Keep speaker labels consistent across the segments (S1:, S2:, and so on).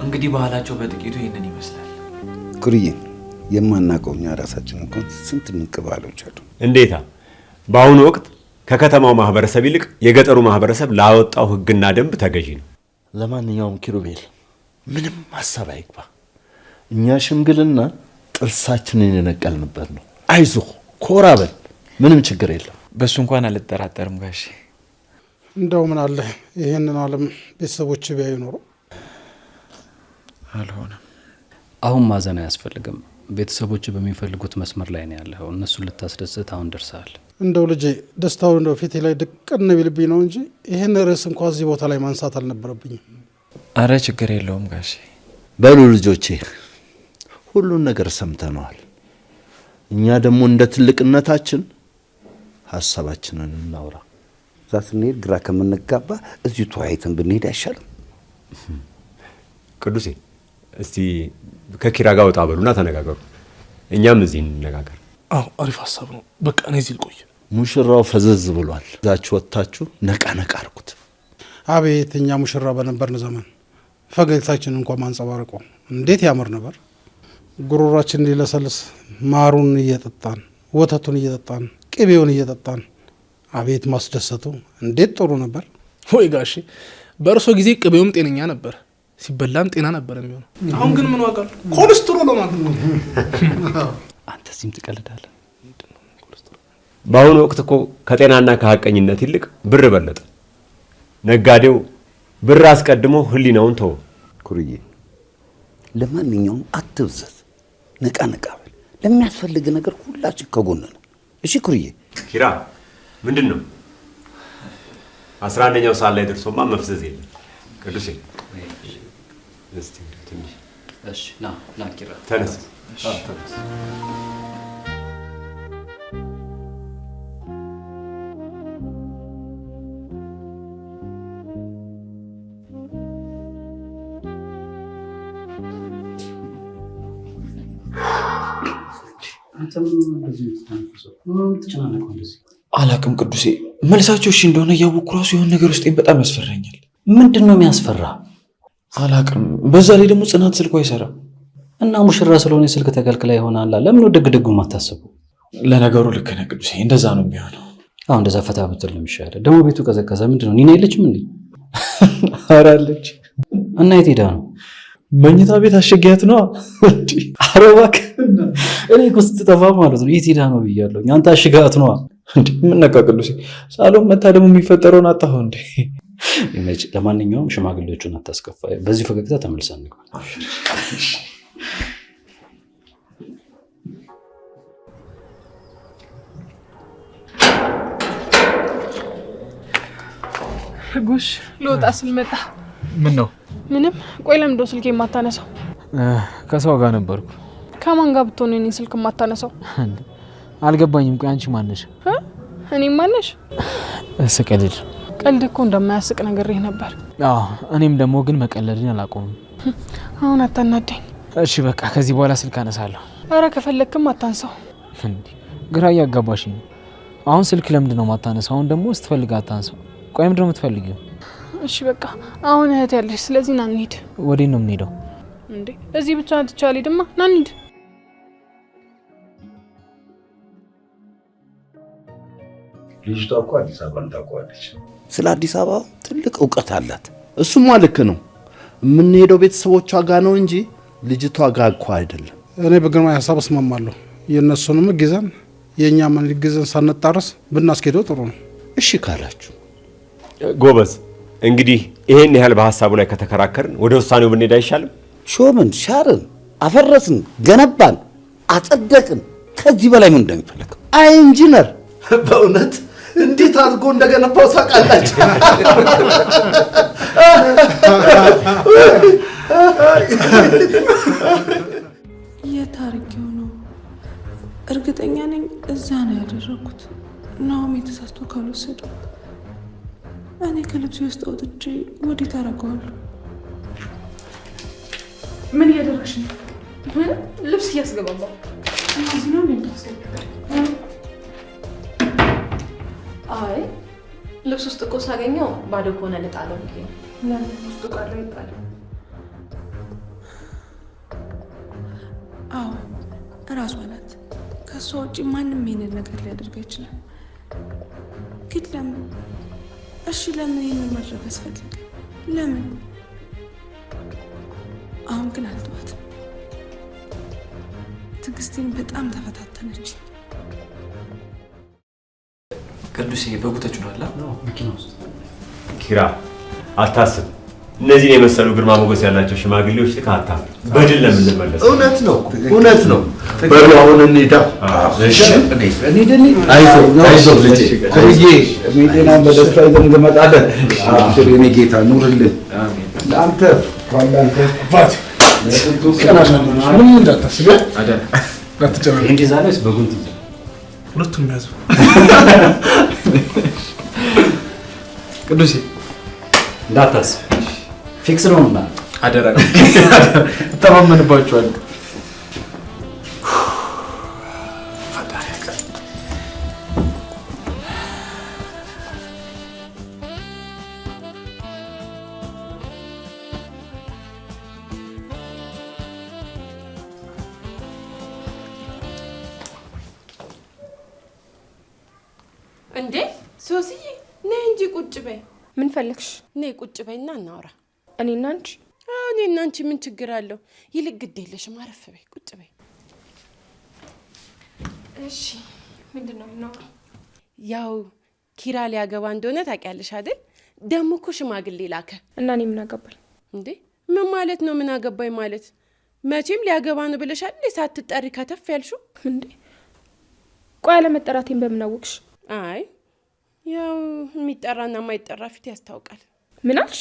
S1: እንግዲህ ባህላቸው በጥቂቱ ይሄንን ይመስላል።
S2: ኩርዬ የማናቀውኛ ራሳችን እንኳን ስንት ምንቅባሎች አሉ።
S3: እንዴታ! በአሁኑ ወቅት ከከተማው ማህበረሰብ ይልቅ የገጠሩ ማህበረሰብ ላወጣው ህግና ደንብ ተገዢ ነው።
S4: ለማንኛውም ኪሩቤል ምንም ሐሳብ አይግባ። እኛ ሽምግልና ጥርሳችንን የነቀልንበት ነው። አይዞህ ኮራ በል፣ ምንም ችግር የለም።
S1: በሱ እንኳን አልጠራጠርም ጋሼ።
S5: እንደው ምን አለ ይሄንን ዓለም ቤተሰቦች ቢያዩ ኖሮ።
S1: አልሆነም።
S6: አሁን ማዘን አያስፈልግም። ቤተሰቦች በሚፈልጉት መስመር ላይ ነው ያለው። እነሱን ልታስደስት አሁን ደርሰሃል።
S5: እንደው ልጄ ደስታው እንደው ፊቴ ላይ ድቅን ቢልብኝ ነው እንጂ ይሄን ርዕስ እንኳን እዚህ ቦታ ላይ ማንሳት አልነበረብኝም።
S1: አረ ችግር የለውም ጋሼ።
S4: በሉ ልጆቼ ሁሉን ነገር ሰምተነዋል። እኛ ደግሞ እንደ ትልቅነታችን ሐሳባችንን እናውራ።
S2: እዛ ስንሄድ ግራ ከምንጋባ እዚሁ ተወያይተን ብንሄድ አይሻልም?
S3: ቅዱሴ እስቲ ከኪራ ጋር ወጣ በሉና ተነጋገሩ። እኛም እዚህ እንነጋገር።
S7: አዎ አሪፍ ሐሳብ ነው። በቃ እኔ እዚህ ልቆይ።
S4: ሙሽራው ፈዘዝ ብሏል። እዛችሁ ወጣችሁ ነቃ ነቃ አርጉት።
S5: አቤት እኛ ሙሽራ በነበርን ዘመን ፈገግታችን እንኳን ማንጸባረቁ እንዴት ያምር ነበር። ጉሮሯችን ሊለሰልስ ማሩን እየጠጣን ወተቱን እየጠጣን ቅቤውን እየጠጣን አቤት ማስደሰቱ እንዴት ጥሩ ነበር።
S7: ወይ ጋሼ በእርሶ ጊዜ ቅቤውም ጤነኛ ነበር፣ ሲበላም ጤና ነበር የሚሆነው። አሁን ግን ምን ዋጋ አለው? ኮሌስትሮል ማለት ነው።
S6: አንተ እዚህም ትቀልዳለህ።
S3: በአሁኑ ወቅት እኮ ከጤናና ከሐቀኝነት ይልቅ ብር በለጠ። ነጋዴው ብር አስቀድሞ ህሊናውን ተወ።
S2: ኩርዬ ለማንኛውም አትብዘዝ፣ ነቃ ነቃ በል። ለሚያስፈልግ ነገር ሁላችን ከጎን ነው። እሺ ኩርዬ።
S3: ኪራ ምንድን ነው 11ኛው ሰዓት ላይ ደርሶማ መፍዘዝ የለም። ቅዱሴ እስቲ ትንሽ
S6: እሺ ና ኪራ
S3: ተነስ።
S1: አላቅም ቅዱሴ፣ መልሳቸው እሺ እንደሆነ እያወቅሁ ራሱ የሆነ ነገር ውስጤን በጣም ያስፈራኛል።
S6: ምንድን ነው የሚያስፈራ?
S1: አላቅም። በዛ ላይ ደግሞ ጽናት ስልኩ አይሰራም
S6: እና ሙሽራ ስለሆነ ስልክ ተከልክላ ይሆናል። ለምን ነው ደግደጉ ማታስቡ?
S1: ለነገሩ ልክ ነህ ቅዱሴ፣ እንደዛ ነው የሚሆነው።
S6: አሁን እንደዛ ፈታ ብትል ነው የሚሻለው። ደግሞ ቤቱ ቀዘቀዘ። ምንድን ነው ኒና የለችም እንዴ?
S1: ኧረ አለች።
S6: እና የት ሄዳ ነው?
S1: መኝታ ቤት አሸጊያት ነው እንዴ?
S6: ኧረ እባክህ እኔ እኮ ስትጠፋ ማለት ነው የት ሄዳ ነው ብያለሁ። አንተ አሽጋት ነው
S1: እንዴ? ምን ነካ ቅዱሴ? ሳሎን መታ ደግሞ የሚፈጠረውን አጣኸው እንዴ?
S6: ይመጭ። ለማንኛውም ሽማግሌዎቹን አታስከፋ። በዚህ ፈገግታ ተመልሰን እንግባ።
S8: ጉሽ ልወጣ ስልመጣ
S9: ምን ነው?
S8: ምንም። ቆይ ለምን ደው ስልኬ የማታነሳው?
S9: ከሰው ጋር ነበርኩ።
S8: ከማን ጋር ብትሆን እኔ ስልክ የማታነሳው?
S9: አልገባኝም። ቆይ አንቺ ማነሽ?
S8: እኔ ማነሽ?
S9: ስቀልድ።
S8: ቀልድ እኮ እንደማያስቅ ነግሬህ ነበር።
S9: አዎ እኔም ደግሞ ግን መቀለድን አላቆምም።
S8: አሁን አታናደኝ።
S9: እሺ በቃ ከዚህ በኋላ ስልክ አነሳለሁ።
S8: አረ ከፈለክም አታንሳው።
S9: ግራ እያጋባሽኝ ነው። አሁን ስልክ ለምንድን ነው ማታነሳው? አሁን ደግሞ ስትፈልግ አታንሳው። ቆይ ምንድን ነው የምትፈልጊው?
S8: እሺ በቃ አሁን እህት ያለሽ፣ ስለዚህ ና እንሂድ።
S9: ወዴት ነው የምንሄደው?
S8: እንዴ እዚህ ብቻ ትቻል ድማ ና እንሂድ።
S2: ልጅቷ እኮ አዲስ አበባን ታውቀዋለች። ስለ አዲስ አበባ ትልቅ እውቀት አላት።
S4: እሱማ ልክ ነው። የምንሄደው ቤተሰቦቿ ጋር ነው እንጂ ልጅቷ ጋር እኮ አይደለም።
S5: እኔ በግርማ ሀሳብ እስማማለሁ። የእነሱንም ግዘን የእኛም ግዘን ሳንጣረስ ብናስኬደው ጥሩ ነው።
S4: እሺ ካላችሁ
S3: ጎበዝ። እንግዲህ ይሄን ያህል በሐሳቡ ላይ ከተከራከርን ወደ ውሳኔው ብንሄድ አይሻልም?
S2: ሾምን፣ ሻርን፣ አፈረስን፣ ገነባን፣ አጸደቅን። ከዚህ በላይ ምን እንደሚፈልግ
S4: አይ ኢንጂነር በእውነት እንዴት አድርጎ እንደገነባው ታውቃላችሁ?
S10: የታሪክው ነው እርግጠኛ ነኝ። እዛ ነው ያደረኩት። ናሆም የተሳስቶ ካልወሰደው እኔ ከልብስ ውስጥ አውጥቼ ወዴት አደርገዋለሁ?
S8: ምን እያደረግሽ ነው? ልብስ እያስገባባው እዚህ ነው እንደምታስገባ።
S11: አይ ልብስ ውስጥ እኮ ሳገኘው ባዶ ከሆነ ልጣለው ብዬ ነው።
S8: ለምን ውስጥ ቃል ይጣል?
S10: ናት። ከእሷ ውጪ ማንም ይሄንን ነገር ሊያደርግ አይችልም። ግን ለምን? እሺ ለምን ይሄንን ማድረግ አስፈለገ? ለምን? አሁን ግን አልተዋትም። ትዕግስቴን በጣም ተፈታተነች።
S1: ቅዱሴ በጉ ተጭኗል መኪና ውስጥ።
S3: ኪራ አታስብ። እነዚህን የመሰሉ ግርማ ሞገስ ያላቸው ሽማግሌዎች ልካታ በድል ለምንመለስ
S4: እውነት ነው። በሉ አሁን እንሂዳ። እሺ አይዞህ ልጄ ቆዬ ሜቴናን በደስታ ይዘን እንመጣለን። አብሽር የኔ ጌታ ኑርልን። ለአንተ ባት ምንም እንዳታስብ
S7: አደራ እንዳትጨመር።
S6: እንዴዛ ነው በጉንት
S7: ሁለቱም ያዙ። ቅዱሴ
S6: እንዳታስብ ፊክስ ነውና
S7: አደራ ተማመንባችኋለሁ።
S12: እንዴ ሶስዬ ነይ እንጂ ቁጭ በይ።
S11: ምን ፈለግሽ?
S12: ነይ ቁጭ በይና እናውራ።
S11: እኔና አንቺ?
S12: አዎ እኔና አንቺ ምን ችግር አለው? ይልቅ ግድ የለሽም አረፍ በይ፣ ቁጭ በይ።
S11: እሺ ምንድን ነው የምናወራው?
S12: ያው ኪራ ሊያገባ እንደሆነ ታውቂያለሽ አይደል? ደግሞ እኮ ሽማግሌ ላከ
S11: እና እኔ ምን አገባኝ?
S12: እንዴ ምን ማለት ነው ምን አገባኝ ማለት? መቼም ሊያገባ ነው ብለሻል ሳትጠሪ ከተፍ ያልሽው
S11: እንዴ? ቆይ አለመጠራቴን በምን አወቅሽ?
S12: አይ ያው የሚጠራና የማይጠራ ፊት ያስታውቃል።
S11: ምን አልሽ?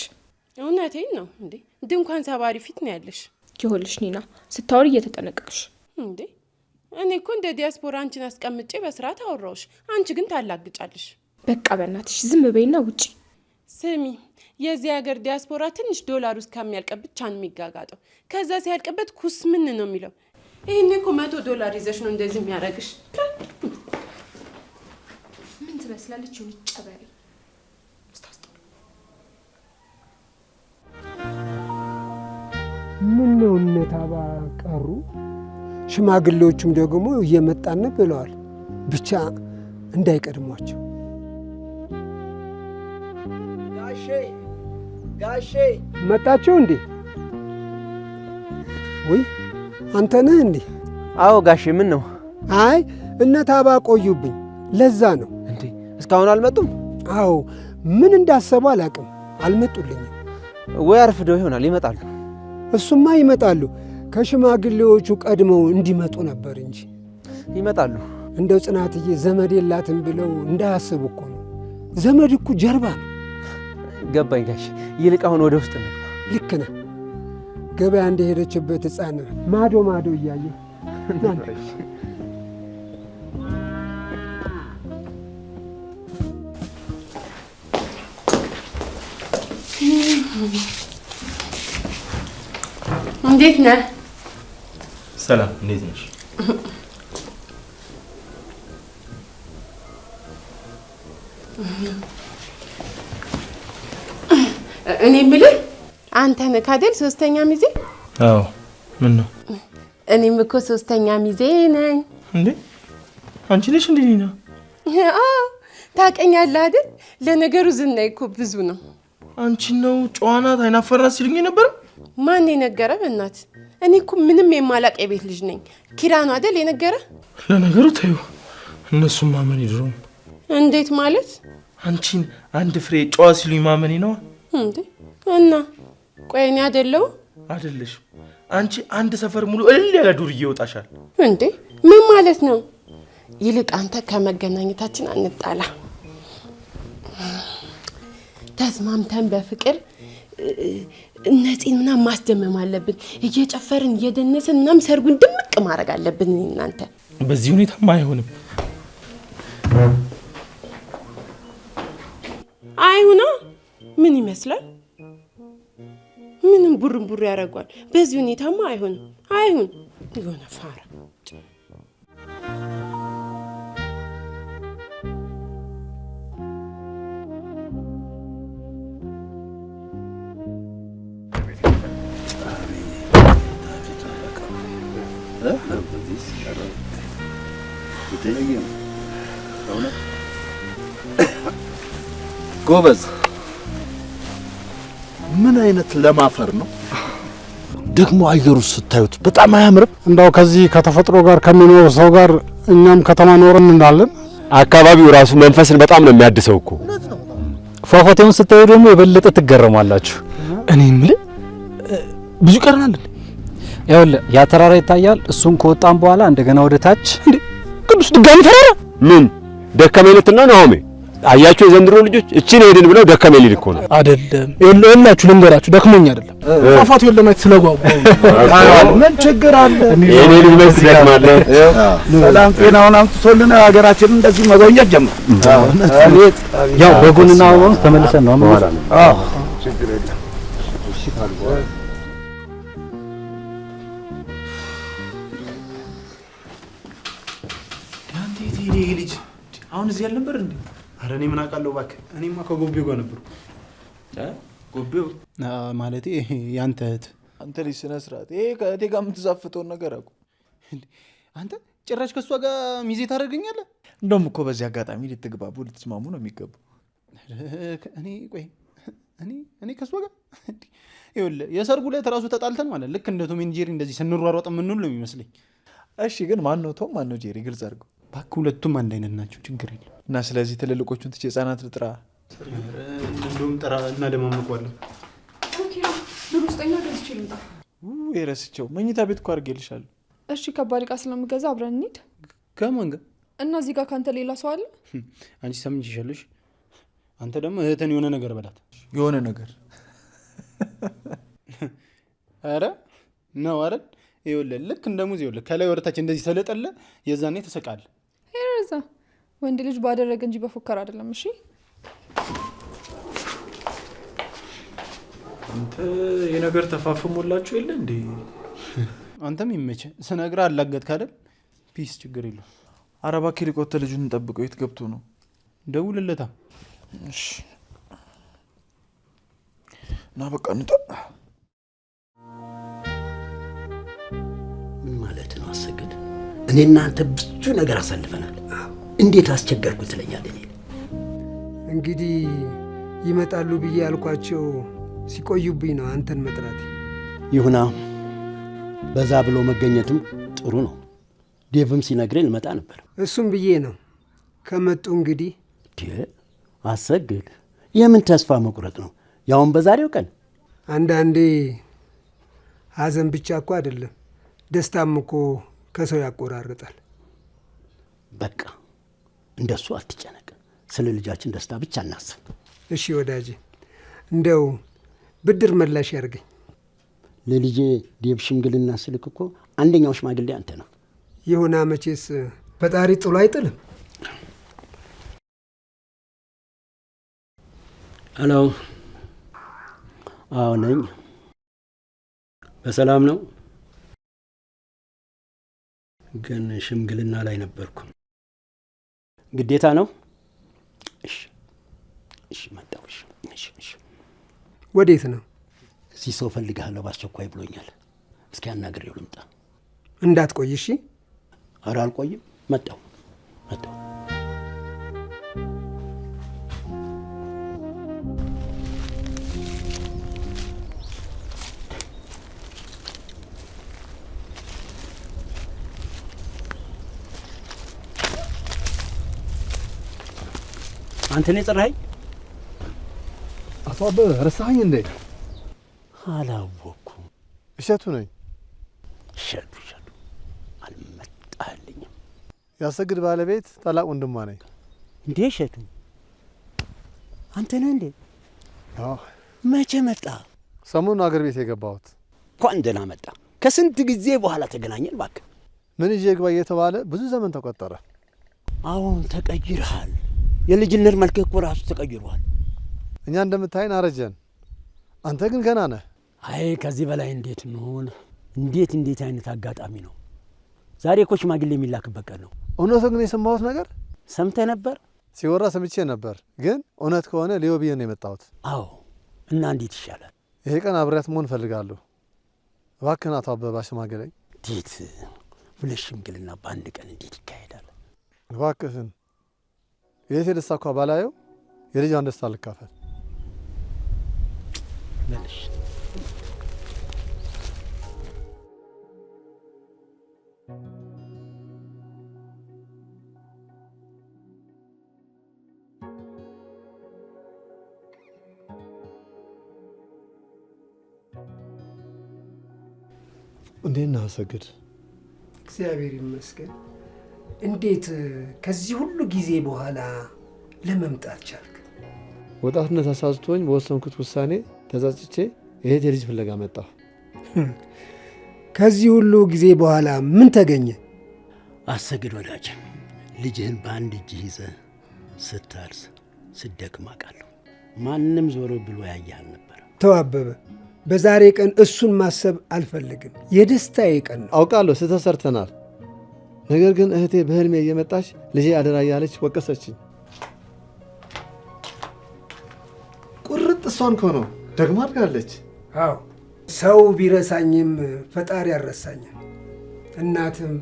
S12: እውነቴን ነው እንዴ። ድንኳን ሰባሪ ፊት ነው ያለሽ።
S11: ይኸውልሽ ኒና ስታወሪ እየተጠነቀቅሽ
S12: እንዴ። እኔ እኮ እንደ ዲያስፖራ አንቺን አስቀምጬ በስርዓት አወራሁሽ፣ አንቺ ግን ታላግጫለሽ።
S11: በቃ በእናትሽ ዝም በይና ውጪ።
S12: ስሚ የዚህ ሀገር ዲያስፖራ ትንሽ ዶላር ውስጥ ከሚያልቅ ብቻ ነው የሚጋጋጠው። ከዛ ሲያልቅበት ኩስ ምን ነው የሚለው። ይሄን እኮ $100 ይዘሽ ነው እንደዚህ የሚያደርግሽ።
S11: ምን ትመስላለች ይሁን ጨበሬ።
S13: ምን ነው እነታባ ቀሩ? ሽማግሌዎቹም ደግሞ እየመጣን ብለዋል። ብቻ እንዳይቀድሟቸው።
S14: ጋሼ
S13: መጣችሁ እንዴ? ወይ አንተ ነህ እንዴ?
S14: አዎ ጋሼ። ምን ነው?
S13: አይ እነታባ ቆዩብኝ፣ ለዛ ነው።
S14: እንዴ እስካሁን አልመጡም?
S13: አዎ ምን እንዳሰቡ አላውቅም፣ አልመጡልኝም።
S14: ወይ አርፍደው ይሆናል። ይመጣሉ።
S13: እሱማ ይመጣሉ። ከሽማግሌዎቹ ቀድመው እንዲመጡ ነበር እንጂ።
S14: ይመጣሉ።
S13: እንደው ጽናትዬ ዘመድ የላትም ብለው እንዳያስቡ እኮ ነው። ዘመድ እኮ ጀርባ ነው።
S14: ገባኝ ጋሼ። ይልቅ አሁን ወደ ውስጥ ነው።
S13: ልክ ነህ። ገበያ እንደሄደችበት ሕፃን ማዶ ማዶ እያየ
S12: እንዴት ነህ?
S7: ሰላም፣ እንዴት ነሽ?
S12: እኔ የምልህ አንተ ነህ አይደል ሶስተኛ ሚዜ?
S7: አዎ። ምን ነው?
S12: እኔም እኮ ሶስተኛ ሚዜ ነኝ።
S7: እንዴ አንቺ ነሽ እንዴ? ኒና?
S12: አዎ ታውቀኛለህ አይደል? ለነገሩ ዝናዬ እኮ ብዙ ነው።
S7: አንቺ ነው ጨዋናት አይናፈራት ሲሉኝ ነበር።
S12: ማን የነገረ? በእናትህ እኔ እኮ ምንም የማላቅ የቤት ልጅ ነኝ። ኪራ ነው አይደል የነገረ?
S7: ለነገሩ ተይው፣ እነሱም ማመን ይድሮም።
S12: እንዴት ማለት?
S7: አንቺን አንድ ፍሬ ጨዋ ሲሉኝ ማመኔ ነው
S12: እንዴ? እና ቆይ እኔ አይደለሁም?
S7: አይደለሽም። አንቺ አንድ ሰፈር ሙሉ እልል ያለ ዱርዬ ይወጣሻል።
S12: እንዴ ምን ማለት ነው? ይልቅ አንተ ከመገናኘታችን አንጣላ። ተስማምተን በፍቅር እነዚህን ምናምን ማስደመም አለብን። እየጨፈርን እየደነስን ምናምን ሰርጉን ድምቅ ማድረግ አለብን። እናንተ
S7: በዚህ ሁኔታማ አይሆንም።
S12: አይሁና ምን ይመስላል? ምንም ቡርንቡር ያደርጓል። በዚህ ሁኔታማ አይሆንም። አይሁን የሆነ ፋራ
S2: የተለየ ነው እውነት። ጎበዝ። ምን አይነት ለማፈር ነው ደግሞ? አየሩ ስታዩት በጣም አያምርም?
S5: እንዳው ከዚህ ከተፈጥሮ ጋር ከሚኖር ሰው ጋር እኛም ከተማ ኖረን እንዳለን።
S3: አካባቢው ራሱ መንፈስን በጣም ነው የሚያድሰው እኮ።
S6: ፏፏቴውን ስታዩ ደግሞ የበለጠ ትገረማላችሁ።
S7: እኔ የምልህ ብዙ ቀርናል።
S6: ይኸውልህ ያ ተራራ ይታያል። እሱን ከወጣን በኋላ እንደገና ወደ ታች
S7: ቅዱስ ድጋሚ ተራራ
S3: ምን ደከመኝትና ናሆሜ አያችሁ፣ የዘንድሮ ልጆች እቺን ሄድን ብለው ደከመኝ ሊል እኮ ነው።
S7: አይደለም ይኸውላችሁ፣ ልንገራችሁ፣ ደክሞኝ አይደለም ፏፏቴውን ለማየት ስለጓጓሁ።
S2: ምን ችግር አለ?
S3: የኔ ልጅ መች ትደክማለህ?
S2: ሰላም ጤናውን አምጥቶልን ሀገራችንን እንደዚህ መጎብኘት ጀመር።
S6: ያው በጎንና አበባውን ተመልሰን ነው ማለት ነው።
S2: ችግር የለም። እሺ ካልኩ
S1: ይሄ ልጅ አሁን እዚህ ያልነበር እንዴ?
S5: አረ እኔ ምን አውቃለሁ እባክህ። እኔማ ከጎቤው ጋር ነበርኩ።
S1: ጎቤው
S5: ማለቴ ያንተ እህት።
S1: አንተ ልጅ ስነ ስርዓት። ይሄ ከእቴ ጋር የምትዛፍተውን ነገር አውቁ።
S5: አንተ ጭራሽ ከሷ ጋር ሚዜ ታደርገኛለህ?
S1: እንደውም እኮ በዚህ አጋጣሚ ልትግባቡ ልትስማሙ ነው የሚገቡ።
S5: እኔ ከሷ ጋር ይኸውልህ የሰርጉ ላይ ተራሱ ተጣልተን ማለት ልክ እንደ ቶም ኤንድ ጄሪ እንደዚህ ስንሯሯጥ የምንውል ነው የሚመስለኝ።
S1: እሺ ግን ማን ነው ቶም ማን ነው ጄሪ? ግልጽ አድርገው
S5: እባክህ። ሁለቱም አንድ አይነት ናቸው፣ ችግር የለም።
S1: እና ስለዚህ ትልልቆቹን ትቼ ህጻናት ልጥራ?
S5: እንደውም ጥራ እና ደማምቀዋለን።
S8: ኦኬ ብር ውስጠኛ ገዝቼ ልምጣ።
S1: የረስቸው መኝታ ቤት እኮ አድርጌልሻለሁ።
S8: እሺ ከባድ ዕቃ ስለምገዛ አብረን እንሂድ።
S5: ከማን ጋር?
S8: እና እዚህ ጋር ካንተ ሌላ ሰው አለ?
S5: አንቺ ሰምኝሻለሽ። አንተ ደግሞ እህተን የሆነ ነገር በላት።
S1: የሆነ ነገር
S5: አረ ነው አይደል? ይኸውልህ ልክ እንደ ሙዝ ይኸውልህ ከላይ ወደታች እንደዚህ ሰለጠለ የዛኔ ተሰቃለ።
S8: ሄረዛ ወንድ ልጅ ባደረገ እንጂ በፉከር አይደለም። እሺ
S1: አንተ የነገር ተፋፍሞላችሁ የለ እንዴ?
S5: አንተም ይመቸ ስነግራ አላገጥክ አይደል? ፒስ ችግር የለው።
S1: አረባ ኪሪቆተ ልጁን እንጠብቀው። የት ገብቶ ነው?
S5: ደውልለታ።
S1: እሺ ና በቃ እንጣ።
S2: ምን ማለት ነው አሰግድ? እኔ እናንተ ብዙ ነገር አሳልፈናል። እንዴት አስቸገርኩ ትለኛለህ?
S13: እንግዲህ ይመጣሉ ብዬ ያልኳቸው ሲቆዩብኝ ነው አንተን መጥራት።
S2: ይሁና በዛ ብሎ መገኘትም ጥሩ ነው። ዴቭም ሲነግረኝ ልመጣ ነበር።
S13: እሱም ብዬ ነው ከመጡ እንግዲህ።
S2: አሰግድ የምን ተስፋ መቁረጥ ነው? ያውን በዛሬው ቀን
S13: አንዳንዴ ሀዘን ብቻ እኮ አይደለም ደስታም እኮ ከሰው ያቆራርጣል።
S2: በቃ እንደሱ አትጨነቅ። ስለ ልጃችን ደስታ ብቻ እናስብ።
S13: እሺ ወዳጄ፣ እንደው ብድር መላሽ ያርገኝ።
S2: ለልጄ ዴቭ ሽምግልና ስልክ እኮ አንደኛው ሽማግሌ አንተ ነው።
S13: ይሁና መቼስ ፈጣሪ ጥሎ አይጥልም።
S2: ሄሎ። አዎ ነኝ። በሰላም ነው? ግን ሽምግልና ላይ ነበርኩ። ግዴታ ነው? እሺ መጣሁ። እሺ
S13: ወዴት ነው?
S2: እዚህ ሰው ፈልግሃለሁ በአስቸኳይ ብሎኛል። እስኪ አናግሬው ልምጣ።
S13: እንዳትቆይ እሺ።
S2: ኧረ አልቆይም። መጣሁ። አንተ ነህ የጠራኸኝ?
S4: አቶ አበበ ረሳኸኝ እንዴ?
S2: አላወኩም።
S4: እሸቱ ነኝ።
S2: እሸቱ አልመጣልኝም።
S4: ያሰግድ ባለቤት ታላቅ ወንድሟ ነኝ።
S2: እንዴ እሸቱ አንተ ነህ እንዴ?
S4: አዎ።
S2: መቼ መጣ?
S4: ሰሞኑን አገር ቤት የገባሁት።
S2: እንኳን ደህና መጣ። ከስንት ጊዜ በኋላ ተገናኘን። እባክህ
S4: ምን ይዤ ግባ እየተባለ ብዙ ዘመን ተቆጠረ።
S2: አሁን ተቀይረሃል። የልጅነት መልክህ እኮ ራሱ ተቀይሯል።
S4: እኛ እንደምታይን አረጀን፣ አንተ ግን ገና ነህ።
S2: አይ ከዚህ በላይ እንዴት እንሆን? እንዴት አይነት አጋጣሚ ነው? ዛሬ እኮ ሽማግሌ የሚላክበት ቀን ነው።
S4: እውነቱ ግን የሰማሁት ነገር
S2: ሰምተህ ነበር?
S4: ሲወራ ሰምቼ ነበር፣ ግን እውነት ከሆነ ሊዮ ብዬ ነው የመጣሁት።
S2: አዎ። እና እንዴት ይሻላል?
S4: ይሄ ቀን አብሬያት መሆን እፈልጋለሁ። እባክህን አቶ አበባ ሽማግሌኝ።
S2: እንዴት ሁለት ሽምግልና በአንድ ቀን እንዴት ይካሄዳል?
S15: እባክህን የእህቴ ደስታ እኮ ባላየው የልጇን ደስታ ልካፈል።
S2: መልሽ
S15: እንዴት ነህ አሰግድ?
S13: እግዚአብሔር ይመስገን። እንዴት ከዚህ ሁሉ ጊዜ በኋላ ለመምጣት ቻልክ?
S15: ወጣትነት አሳዝቶኝ በወሰንኩት ውሳኔ ተጸጽቼ የእህቴ ልጅ ፍለጋ መጣሁ።
S13: ከዚህ ሁሉ ጊዜ በኋላ ምን ተገኘ?
S2: አሰግድ ወዳጅ፣ ልጅህን በአንድ እጅህ ይዘህ ስታርስ ስደክም አውቃለሁ። ማንም ዞሮ ብሎ ያየህ አልነበረ።
S13: ተው አበበ፣ በዛሬ ቀን እሱን ማሰብ አልፈልግም። የደስታዬ ቀን ነው።
S15: አውቃለሁ ስህተት ሰርተናል። ነገር ግን እህቴ በህልሜ እየመጣች ልጄ አደራ እያለች ወቀሰችኝ። ቁርጥ እሷን እኮ ነው ደግሞ አድጋለች።
S13: አዎ ሰው ቢረሳኝም ፈጣሪ አልረሳኝም። እናትም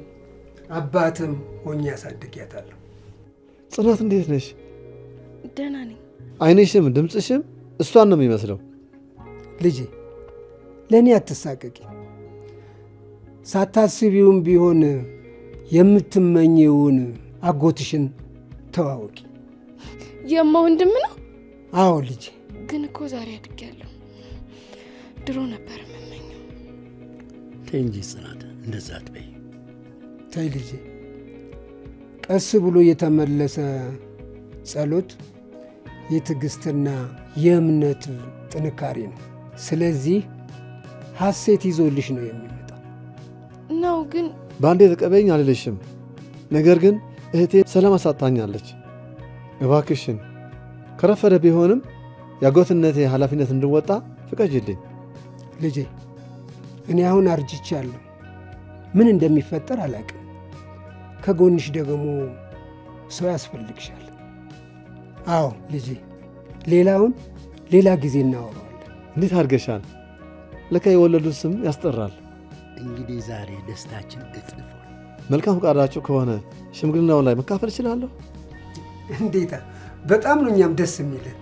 S13: አባትም ሆኜ ያሳድጊያታለሁ።
S15: ጽናት እንዴት ነሽ?
S11: ደህና ነኝ።
S15: ዓይንሽም ድምፅሽም እሷን ነው የሚመስለው።
S13: ልጄ ለእኔ አትሳቀቂ። ሳታስቢውም ቢሆን የምትመኘውን አጎትሽን ተዋወቂ።
S11: የማ ወንድም ነው?
S13: አዎ ልጄ።
S11: ግን እኮ ዛሬ አድጌያለሁ። ድሮ ነበር የምመኘው።
S2: ተይ እንጂ ጽናት፣ እንደዛ አትበይ።
S13: ተይ ልጄ፣ ቀስ ብሎ የተመለሰ ጸሎት የትዕግስትና የእምነት ጥንካሬ ነው። ስለዚህ ሐሴት ይዞልሽ ነው የሚመጣው
S11: ነው። ግን
S15: በአንዴ ተቀበይኝ አልልሽም። ነገር ግን እህቴ ሰላም አሳጣኛለች። እባክሽን ከረፈደ ቢሆንም የአጎትነቴ ኃላፊነት እንድወጣ ፍቀጅልኝ።
S13: ልጄ እኔ አሁን አርጅቻለሁ። ምን እንደሚፈጠር አላውቅም። ከጎንሽ ደግሞ ሰው ያስፈልግሻል። አዎ ልጄ፣ ሌላውን ሌላ ጊዜ እናወራዋለን።
S15: እንዴት አድርገሻል? ለካ የወለዱት ስም ያስጠራል።
S2: እንግዲህ ዛሬ ደስታችን እጥፍ ሆነ።
S15: መልካም ፈቃዳችሁ ከሆነ ሽምግልናው ላይ መካፈል እችላለሁ?
S13: እንዴታ! በጣም ነው እኛም ደስ የሚለን።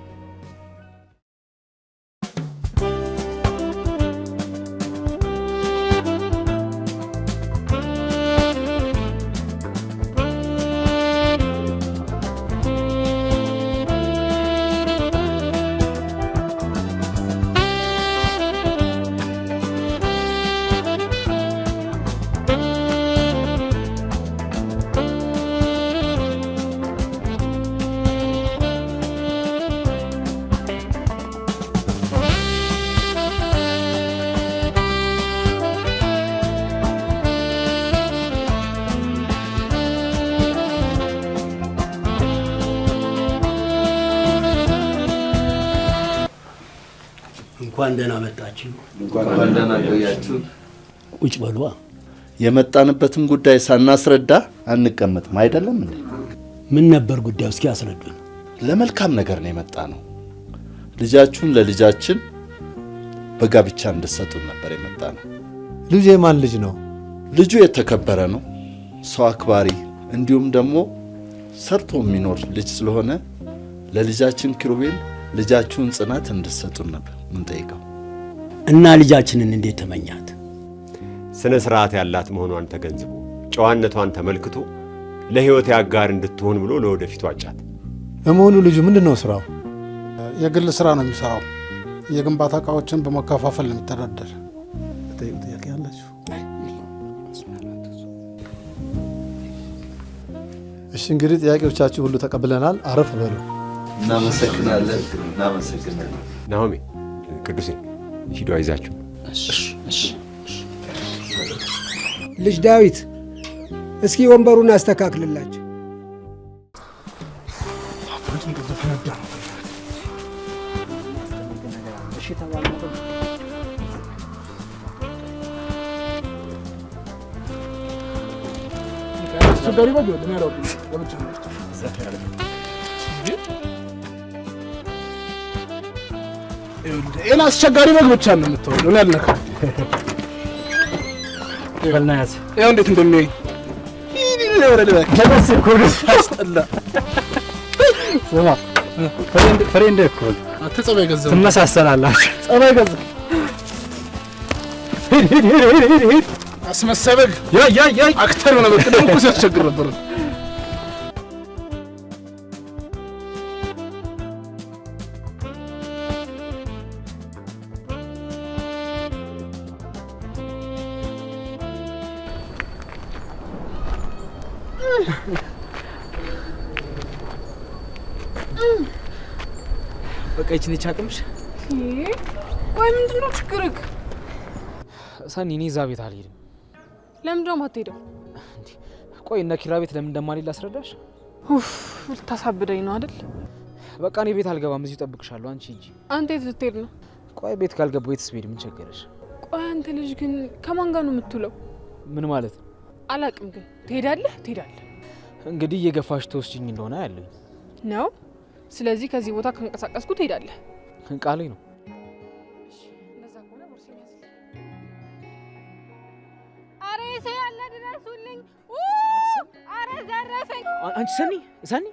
S2: እንኳን ደህና መጣችሁ።
S4: እንኳን ደህና ቆያችሁ።
S2: ቁጭ በሉ።
S4: የመጣንበትን ጉዳይ ሳናስረዳ አንቀመጥም አይደለም እንዴ?
S2: ምን ነበር ጉዳዩ? እስኪ አስረዱን።
S4: ለመልካም ነገር ነው የመጣ ነው። ልጃችሁን ለልጃችን በጋብቻ እንድትሰጡን ነበር የመጣ ነው።
S15: ልጁ የማን ልጅ ነው?
S4: ልጁ የተከበረ ነው፣ ሰው አክባሪ፣ እንዲሁም ደግሞ ሰርቶ የሚኖር ልጅ ስለሆነ ለልጃችን ኪሩቤል ልጃችሁን ጽናት እንድትሰጡን ነበር ምን ጠይቀው።
S2: እና ልጃችንን እንዴት ተመኛት?
S3: ስነ ስርዓት ያላት መሆኗን ተገንዝቦ ጨዋነቷን ተመልክቶ ለህይወት ያጋር እንድትሆን ብሎ ለወደፊቱ አጫት።
S5: ለመሆኑ ልጁ ምንድነው ስራው? የግል ስራ ነው የሚሰራው። የግንባታ እቃዎችን በመከፋፈል ነው የሚተዳደር። ተጠይቁ ጥያቄ ያላችሁ?
S15: እሺ እንግዲህ ጥያቄዎቻችሁ ሁሉ ተቀብለናል። አረፍ በሉ።
S4: እናመሰግናለን።
S3: ናሆሜ፣ ቅዱሴ ሂዱ አይዛችሁ።
S13: ልጅ ዳዊት እስኪ ወንበሩን አስተካክልላችሁ።
S7: ይሄን አስቸጋሪ በግ ብቻ ነው የምትወለው። እኔ አልነካም።
S6: በልናያዝ
S7: ይኸው እንዴት እንደሚያይ
S9: ስማ ፍሬንድ እኮ
S7: አንተ ጸባይ ገዛ
S9: ትመሳሰላላችሁ። ጸባይ ገዛ ሂድ
S7: አስመሳይ በግ አክተር ነው። በቃ ደግሞ ሲያስቸግር ነበር።
S9: በቃ ይችን ይቻቅምሽ።
S8: ወይ ምንድነው ችግርክ?
S9: ሰኒ እኔ እዛ ቤት አልሄድም።
S8: ለምን ደሞ አትሄደው?
S9: ቆይ እነ ኪራ ቤት ለምን እንደማልሄድ ላስረዳሽ።
S8: ልታሳብደኝ ነው አይደል?
S9: በቃ እኔ ቤት አልገባም፣ እዚሁ እጠብቅሻለሁ። አንቺ ሂጂ።
S8: አንተ የት ልትሄድ ነው?
S9: ቆይ ቤት ካልገባሁ የትስ ብሄድ ምን ቸገረሽ?
S8: ቆይ አንተ ልጅ ግን ከማን ጋር ነው የምትውለው?
S9: ምን ማለት ነው?
S8: አላቅም፣ ግን ትሄዳለህ።
S9: እንግዲህ እየገፋሽ ተወስጂኝ እንደሆነ ያለኝ
S8: ነው። ስለዚህ ከዚህ ቦታ ከንቀሳቀስኩ ትሄዳለህ።
S9: ቃሌ ነው።
S8: እንደዛ ከሆነ ቦርሴን ያዝልኝ። አረ ሰው ያለ ድረሱልኝ። አረ ዘረፈኝ።
S9: አንቺ ሰኒ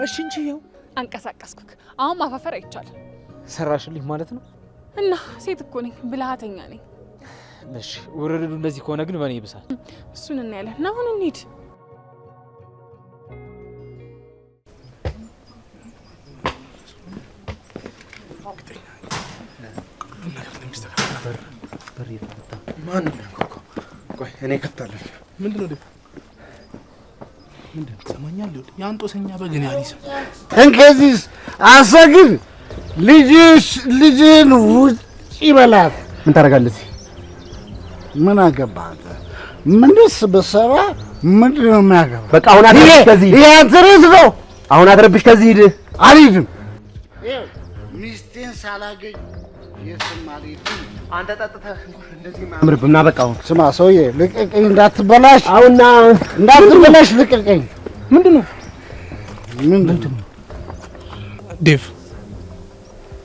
S9: እሺ እንጂ ይኸው
S8: አንቀሳቀስኩክ። አሁን ማፋፈር አይቻልም።
S9: ሰራሽልኝ ማለት ነው።
S8: እና ሴት እኮ ነኝ፣ ብልሃተኛ ነኝ።
S9: እሺ ውርርዱ እንደዚህ ከሆነ ግን በእኔ ይብሳል።
S8: እሱን እናያለን። እና አሁን እንሂድ።
S7: ማን ነው? ቆይ እኔ ከፍታለሁ። ምንድነው ደፍ ምንድነው? ሰማኛለሁ። ያንጦሰኛ በግን ያሊስ
S13: እንከዚስ አሰግድ ልጅን ውጭ ይበላት።
S14: ምን ታደርጋለህ?
S13: ምን አገባህ? ምንስ በሰራ ምንድነው የሚያገባ?
S14: በቃ አሁን አትረብሽ ከዚህ
S13: ይሄ አንተስ ነው።
S14: አሁን አትረብሽ ከዚህ ሂድ።
S13: አልሄድም። ሚስቴን ሳላገኝ የትም አልሄድም።
S14: አንተ ጠጥተህ እንደዚህ ማምርብህ እና በቃ አሁን
S13: ስማ ሰውዬ፣ ልቀቀኝ፣ እንዳትበላሽ።
S14: አሁንና
S13: እንዳትበላሽ ልቀቀኝ።
S7: ምንድነው? ዴቭ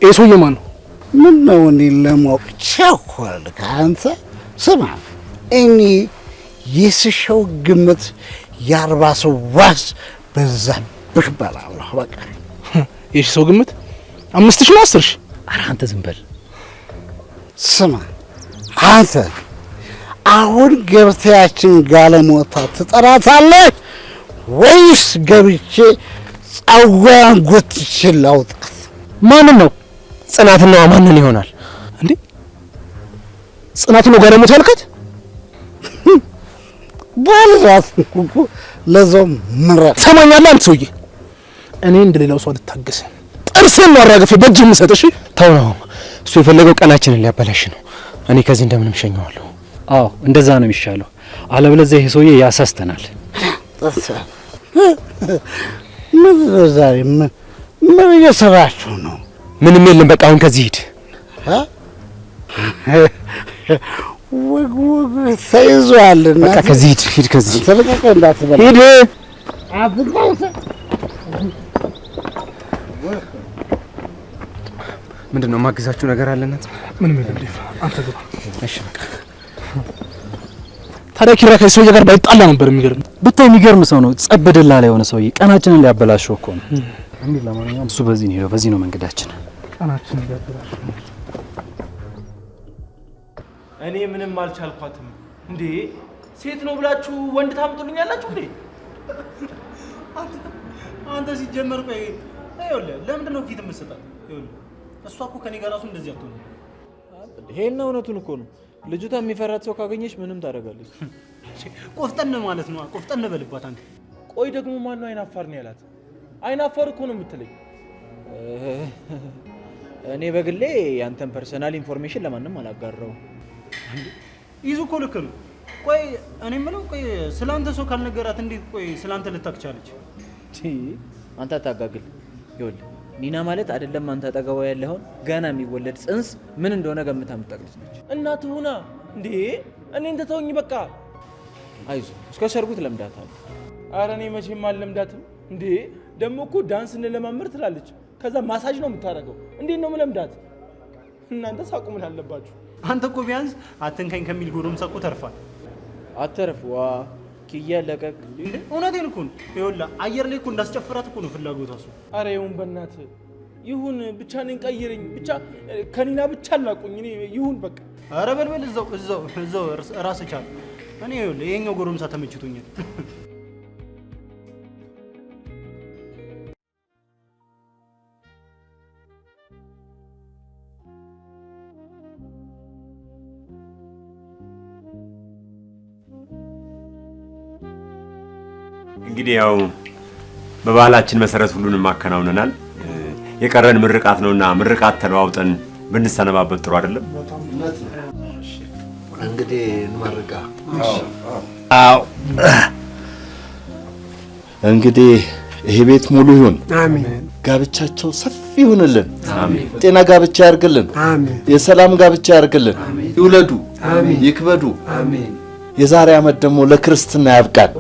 S7: ይሄ ሰውዬ ማን ነው?
S13: ምን ነው እኔ ለማወቅ ቸኮልክ አንተ? ስማ እኔ የስሸው ግምት የ40 ሰው ዋስ በዛብህ እበላለሁ። በቃ
S7: የሺ ሰው ግምት 5000 ነው 10000?
S6: ኧረ አንተ ዝም በል።
S13: ስማ አንተ አሁን ገብተያችን ጋለሞታ ትጠራታለህ ወይስ ገብቼ ጸዋን ጎትቼ ላውጣት?
S14: ማንን ነው? ጽናትና ማንን ይሆናል
S7: እንዴ? ጽናት ነው ጋለሞታ ያልከት?
S13: ባልራት እኮ ለዛው ምራት።
S7: ሰማኛለህ አንተ ሰውዬ፣ እኔ እንደሌላው ሰው አልታገስም። ጥርስን ነው አራግፌ በእጅ የምሰጥሽ።
S14: ተው ነው እሱ የፈለገው ቀናችንን ሊያበላሽ ነው። እኔ ከዚህ እንደምንም ሸኘዋለሁ።
S6: አዎ እንደዛ ነው የሚሻለው። አለበለዚያ ይሄ ሰውዬ ያሳስተናል።
S13: ምን ዛሬ ምን እየሰራችሁ ነው?
S14: ምንም የለም። በቃ አሁን ከዚህ ሂድ።
S13: ወግ ተይዟልና
S14: በቃ ከዚህ ሂድ። ከዚህ
S13: ተለቀቀ እንዳትበላ
S14: ሂድ። ምንድን ነው የማግዛችሁ ነገር አለ? እናት
S7: ምንም የለም ዴቭ፣ አንተ ግባ።
S14: እሺ በቃ
S7: ታዲያ ኪራ ከሰውዬ ጋር ባይጣላ ነበር። የሚገርም
S6: ብታይ የሚገርም ሰው ነው። ጸብ ደላላ የሆነ ሰውዬ ቀናችንን ሊያበላሸው እኮ ነው።
S7: እንዴ ለማንኛውም
S6: እሱ በዚህ ነው ሄደው፣ በዚህ ነው መንገዳችን።
S7: ቀናችን ሊያበላሸው
S16: እኔ ምንም አልቻልኳትም። እንዴ ሴት ነው ብላችሁ ወንድ ታምጡልኛላችሁ እንዴ? አንተ ሲጀመር ቆይ ይኸውልህ፣ ለምንድን ነው ፊት የምትሰጣት? ይኸውልህ እሷ እኮ ከኔ ጋር ራሱ እንደዚህ አትሆንም።
S1: ሄልና እውነቱን እኮ ነው። ልጅቷ የሚፈራት ሰው ካገኘች ምንም ታደርጋለች።
S16: ቆፍጠን ማለት ነው። ቆፍጠን በልባት አንተ። ቆይ ደግሞ ማን ነው አይናፋር ነው ያላት? አይናፋር እኮ ነው የምትለኝ።
S1: እኔ በግሌ ያንተን ፐርሰናል ኢንፎርሜሽን ለማንም አላጋራው።
S16: ይዙ እኮ ልክ ነው። ቆይ እኔ የምለው ቆይ ስላንተ ሰው ካልነገራት እንዴት ቆይ ስላንተ ልታክቻለች?
S1: አንተ አታጋግል። ይኸውልህ ኒና ማለት አይደለም አንተ አጠገቧ ያለውን ገና የሚወለድ ጽንስ ምን እንደሆነ ገምታ የምታውቅ ነች።
S16: እናትህ ሁና እንዴ እኔን ተተውኝ በቃ።
S1: አይዞህ እስከ ሰርጉ ትለምዳታለህ።
S16: ኧረ እኔ መቼም አልለምዳትም። እንዴ ደግሞ እኮ ዳንስ እንለማመር ትላለች፣ ከዛ ማሳጅ ነው የምታደርገው። እንዴት ነው የምለምዳት? እናንተ ሳቁ ምን አለባችሁ? አንተ እኮ ቢያንስ አትንካኝ ከሚል ጎረምሳ እኮ ተርፋል።
S1: አተርፍ ዋ ኪያ ለቀቅ።
S16: እውነቴን እኮ ነው። ይኸውልህ አየር ላይ እኮ እንዳስጨፍራት እኮ ነው ፍላጎቷ እሱ። ኧረ ይሁን በእናትህ ይሁን፣ ብቻ እኔን ቀይረኝ፣ ብቻ ከኒና ብቻ አላቁኝ። እኔ ይሁን በቃ። ኧረ በልበል፣ እዛው ራስህ ቻል። እኔ ይኸውልህ ይሄኛው ጎረምሳ ተመችቶኛል።
S3: እንግዲህ ያው በባህላችን መሰረት ሁሉንም ማከናውነናል። የቀረን ምርቃት ነውና ምርቃት ተለዋውጠን ብንሰነባበት ጥሩ አይደለም?
S4: እንግዲህ እንመርቃ።
S2: አዎ
S4: እንግዲህ ይሄ ቤት ሙሉ ይሁን።
S13: አሜን።
S4: ጋብቻቸው ሰፊ ይሁንልን።
S3: አሜን።
S4: ጤና ጋብቻ ያርግልን።
S13: አሜን።
S4: የሰላም ጋብቻ ያርግልን። ይውለዱ፣ ይክበዱ።
S13: አሜን።
S4: የዛሬ ዓመት ደግሞ ለክርስትና ያብቃል።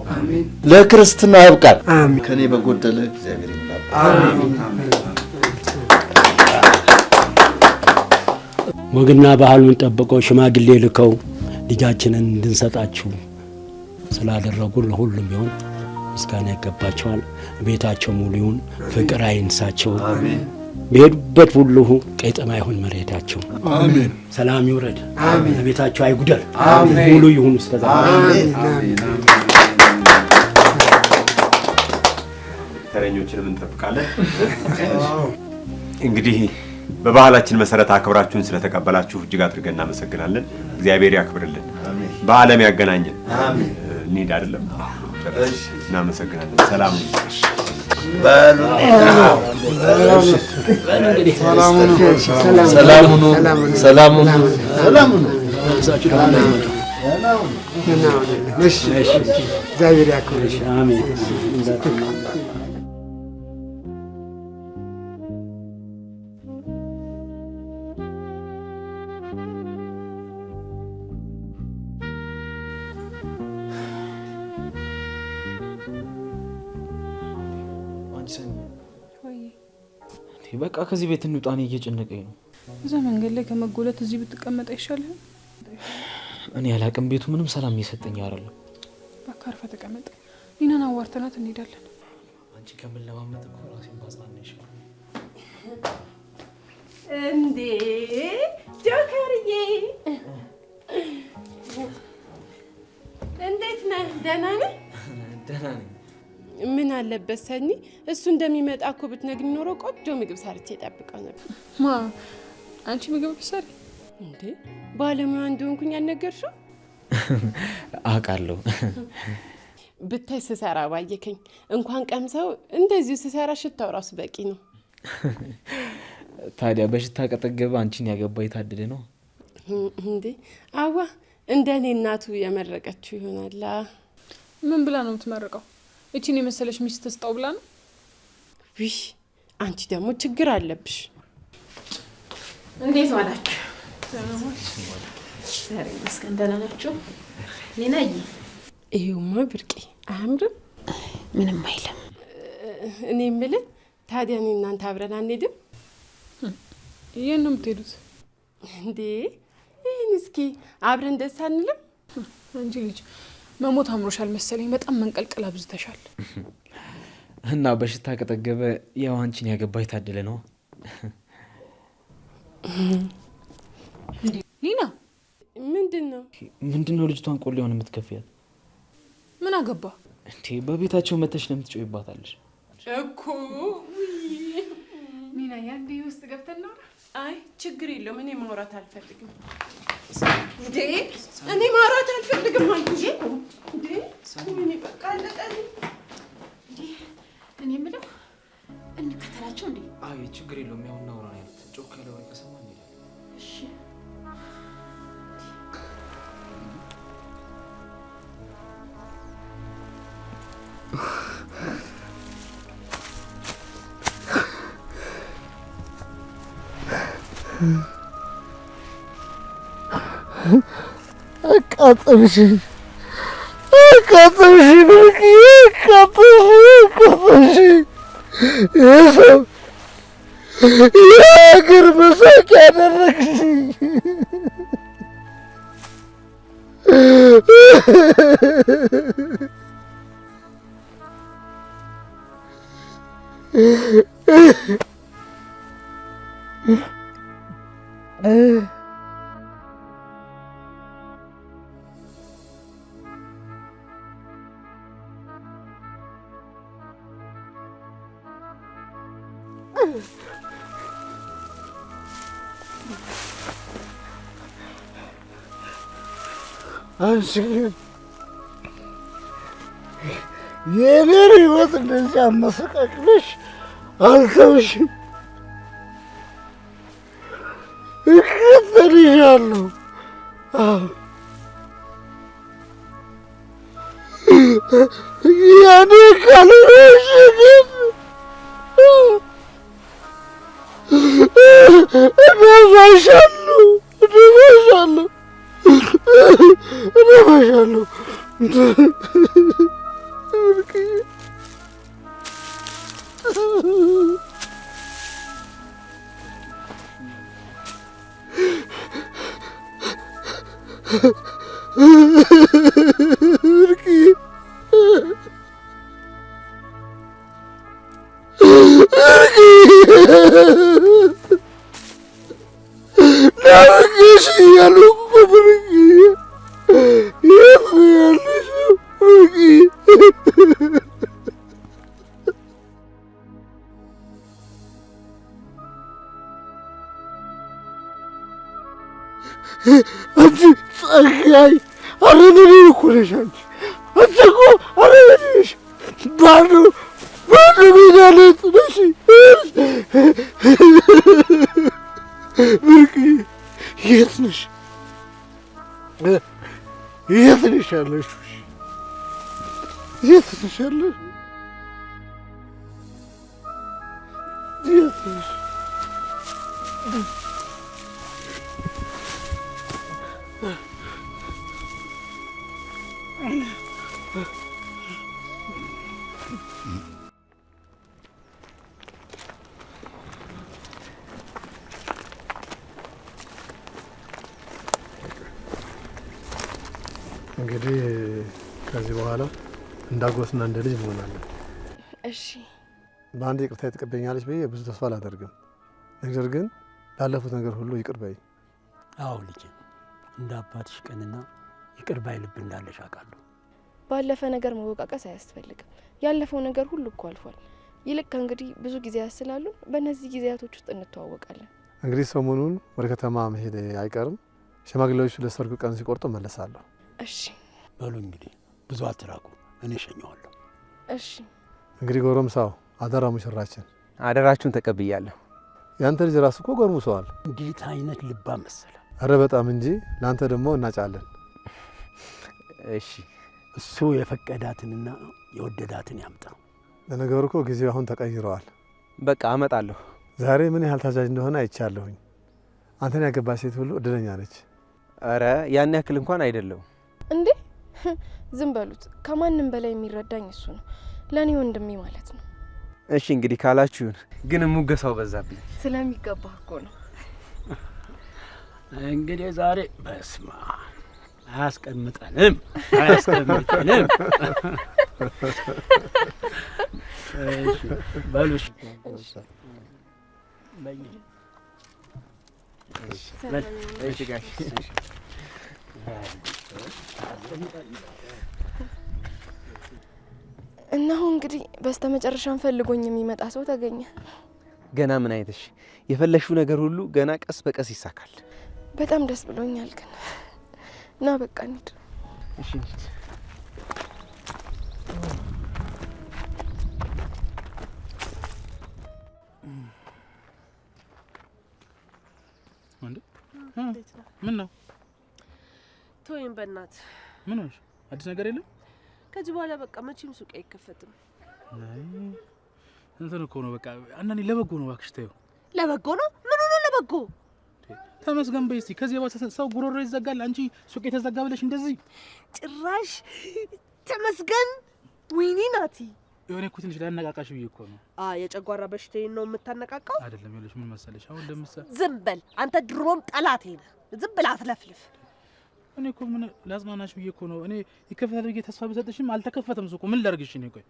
S4: ለክርስትና ያብቃል። ከኔ በጎደለ እግዚአብሔር ይባርክ። አሜን።
S2: ወግና ባህሉን ጠብቀው ሽማግሌ ልከው ልጃችንን እንድንሰጣችሁ ስላደረጉ ለሁሉም ቢሆን ምስጋና ይገባቸዋል። ቤታቸው ሙሉ ይሁን፣ ፍቅር አይንሳቸው። አሜን። በሄዱበት ሁሉ ቄጠማ ይሁን መሬታቸው።
S4: አሜን።
S2: ሰላም ይውረድ።
S13: አሜን።
S2: ቤታቸው አይጉደል።
S13: አሜን።
S2: ሙሉ ይሁን እስከዛ።
S13: አሜን። አሜን።
S3: ተረኞችንም እንጠብቃለን። እንግዲህ በባህላችን መሰረት አክብራችሁን ስለተቀበላችሁ እጅግ አድርገን እናመሰግናለን። እግዚአብሔር ያክብርልን፣ በዓለም ያገናኘን። አሜን። እንሂድ አይደለም? እሺ፣ እናመሰግናለን። ሰላም
S13: እግዚአብሔር ያክብርሽ።
S2: አሜን።
S1: በቃ ከዚህ ቤት እንውጣ፣ እኔ እየጨነቀኝ ነው።
S8: እዛ መንገድ ላይ ከመጎለት እዚህ ብትቀመጥ አይሻልህም?
S1: እኔ አላቅም፣ ቤቱ ምንም ሰላም እየሰጠኝ አይደለም።
S8: በቃ አርፈህ ተቀመጥ። ኒናን አዋርተናት እንሄዳለን።
S1: አንቺ ከምን ለማመጥ እኮ ራሴን ባጽናና ይሻላል።
S12: እንዴ ጆከርዬ፣ እንዴት ነህ? ደህና ነህ?
S1: ደህና ነኝ።
S12: ምን አለበት ሰኒ፣ እሱ እንደሚመጣ እኮ ብትነግሪኝ ኖሮ ቆንጆ ምግብ ሰርቼ እጠብቀው ነበር።
S8: ማ አንቺ ምግብ ብትሰሪ
S12: እንዴ? ባለሙያ እንደሆንኩኝ አልነገርሽው?
S1: አውቃለሁ።
S12: ብታይ ስሰራ ባየከኝ። እንኳን ቀምሰው እንደዚሁ ስሰራ ሽታው ራሱ በቂ ነው።
S1: ታዲያ በሽታ ከጠገበ አንቺን ያገባ የታደለ ነው
S12: እንዴ? አዋ እንደኔ እናቱ የመረቀችው ይሆናላ።
S8: ምን ብላ ነው የምትመርቀው? እቺን የመሰለሽ ሚስት ተስጣው ብላ ነው?
S12: ውይ አንቺ ደግሞ ችግር አለብሽ። እንዴት ዋላችሁ? ዛሬ መስከን ደህና ናችሁ? ኒናዬ፣ ይሄውማ ብርቄ አያምርም?
S11: ምንም አይልም።
S12: እኔ የምልህ ታዲያ እኔ እናንተ አብረን አንሄድም?
S8: የት ነው የምትሄዱት
S12: እንዴ? ይህን እስኪ አብረን ደስ አንልም?
S8: አንቺ ልጅ መሞት አምሮሻል መሰለኝ። በጣም መንቀልቀል አብዝተሻል።
S1: እና በሽታ ከጠገበ ያው አንቺን ያገባ የታደለ ነው።
S8: ኒና፣
S1: ምንድነው ልጅቷን ቆሌውን የምትከፍያት?
S8: ምን አገባ
S1: እንዴ? በቤታቸው መተሽ ለምን ትጮይባታለሽ
S12: እኮ?
S8: ኒና፣ ያንዴ ውስጥ ገብተን ነው።
S12: አይ ችግር የለውም። እኔ ማውራት አልፈልግም። እንዴ እኔ ማውራት አልፈልግም አልኩሽ እኮ። እንዴ ምን በቃ አለቀልኝ።
S11: እንዴ እኔ የምለው እንከተላቸው እንዴ?
S1: አይ ችግር የለውም። ያው እናውራ ነው ያሉት። ጮክ ያለ ወይ ከሰማ እንሄዳለን።
S11: እሺ
S13: አቃጠልሽኝ፣ አቃጠልሽኝ፣ አቃጠልሽኝ። የሰው የሀገር መሳቅ ያደረግሽኝ።
S17: አንቺ ግን የኔን ህይወት እንደዚህ አመሰቃቅለሽ አልተውሽም። እከተልሻለሁ። ያኔ ካልሆነሽ ግን እደፋሻለሁ። አንቺ ጸጋይ አረመኔ እኮ ነሽ አንቺ። አንቺ እኮ አረመኔ ነሽ። ባዶ ሜዳ ላይ ጥለሽ ብርቅዬ የት ነሽ? የት ነሽ ያለሽው? የት ነሽ ያለሽው? የት ነሽ? እንግዲህ ከዚህ በኋላ እንዳጎትና እንደ ልጅ እንሆናለን።
S11: እሺ።
S17: በአንድ ይቅርታ ትቀበኛለች ብዬ ብዙ ተስፋ አላደርግም። ነገር ግን ላለፉት ነገር ሁሉ ይቅር በይ።
S2: አዎ ልጄ፣ እንደ አባትሽ ቀንና ይቅር ባይ ልብ እንዳለሽ አውቃለሁ።
S11: ባለፈ ነገር መወቃቀስ አያስፈልግም። ያለፈው ነገር ሁሉ እኮ አልፏል። ይልቅ እንግዲህ ብዙ ጊዜያት ስላሉን በእነዚህ ጊዜያቶች ውስጥ እንተዋወቃለን።
S17: እንግዲህ ሰሞኑን ወደ ከተማ መሄድ አይቀርም። ሽማግሌዎቹ ለሰርጉ ቀን ሲቆርጡ መለሳለሁ።
S11: እሺ
S2: በሉ እንግዲህ ብዙ አትራቁ፣ እኔ እሸኘዋለሁ።
S11: እሺ
S17: እንግዲህ ጎረምሳው አደራ፣ ሙሽራችን
S14: አደራችሁን ተቀብያለሁ።
S17: ያንተ ልጅ ራሱ እኮ ጎርሙሰዋል።
S2: እንዴት አይነት ልባ መሰለ!
S17: አረ በጣም እንጂ። ለአንተ ደግሞ እናጫለን።
S14: እሺ
S2: እሱ የፈቀዳትንና የወደዳትን ያምጣ።
S17: ለነገሩ እኮ ጊዜው አሁን ተቀይረዋል።
S14: በቃ አመጣለሁ።
S17: ዛሬ ምን ያህል ታዛዥ እንደሆነ አይቻለሁኝ። አንተን ያገባች ሴት ሁሉ እድለኛ ነች።
S14: አረ ያን ያክል እንኳን አይደለም
S11: እንዴ። ዝም በሉት። ከማንም በላይ የሚረዳኝ እሱ ነው። ለእኔ ወንድሜ ማለት ነው።
S14: እሺ እንግዲህ ካላችሁን። ግን ሙገሳው በዛብኝ።
S11: ስለሚገባ እኮ ነው።
S2: እንግዲህ ዛሬ በስማ አያስቀምጠንም። እሺ በሉ እሺ።
S14: እሺ ጋሽ
S11: እነሆ እንግዲህ በስተመጨረሻም ፈልጎኝ የሚመጣ ሰው ተገኘ።
S14: ገና ምን አይተሽ? የፈለሽው ነገር ሁሉ ገና ቀስ በቀስ ይሳካል።
S11: በጣም ደስ ብሎኛል። ግን ና በቃ እንሂድ።
S14: እሺ እንሂድ።
S16: ምን ነው?
S18: ተወይም በእናት
S16: ምን ሆነሽ? አዲስ ነገር የለም?
S18: ከዚህ በኋላ በቃ መቼም ሱቅ አይከፈትም።
S16: አይ እንትን እኮ ነው በቃ አንዳንዴ ለበጎ ነው። እባክሽ ተይው።
S18: ለበጎ ነው? ምን ሆነ ለበጎ?
S16: ተመስገን በይ እስቲ። ከዚህ የባሰ ሰው ጉሮሮ ይዘጋል። አንቺ ሱቅ የተዘጋ ብለሽ እንደዚህ
S18: ጭራሽ ተመስገን። ወይኔ ናቲ፣
S16: የሆነ እኮ ትንሽ ላነቃቃሽ ብዬ እኮ ነው።
S18: የጨጓራ በሽታዬን ነው የምታነቃቃው?
S16: አይደለም ይኸውልሽ፣ ምን መሰለሽ አሁን ለምሳሌ
S18: ዝም በል አንተ፣ ድሮም ጠላቴ ነህ። ዝም ብለህ አትለፍልፍ።
S16: እኔ እኮ ምን ላጽናናሽ ብዬ እኮ ነው። እኔ ይከፈታል ብዬ ተስፋ ብሰጥሽም አልተከፈተም ሱቁ። ምን ላድርግሽ? እኔ ቆይ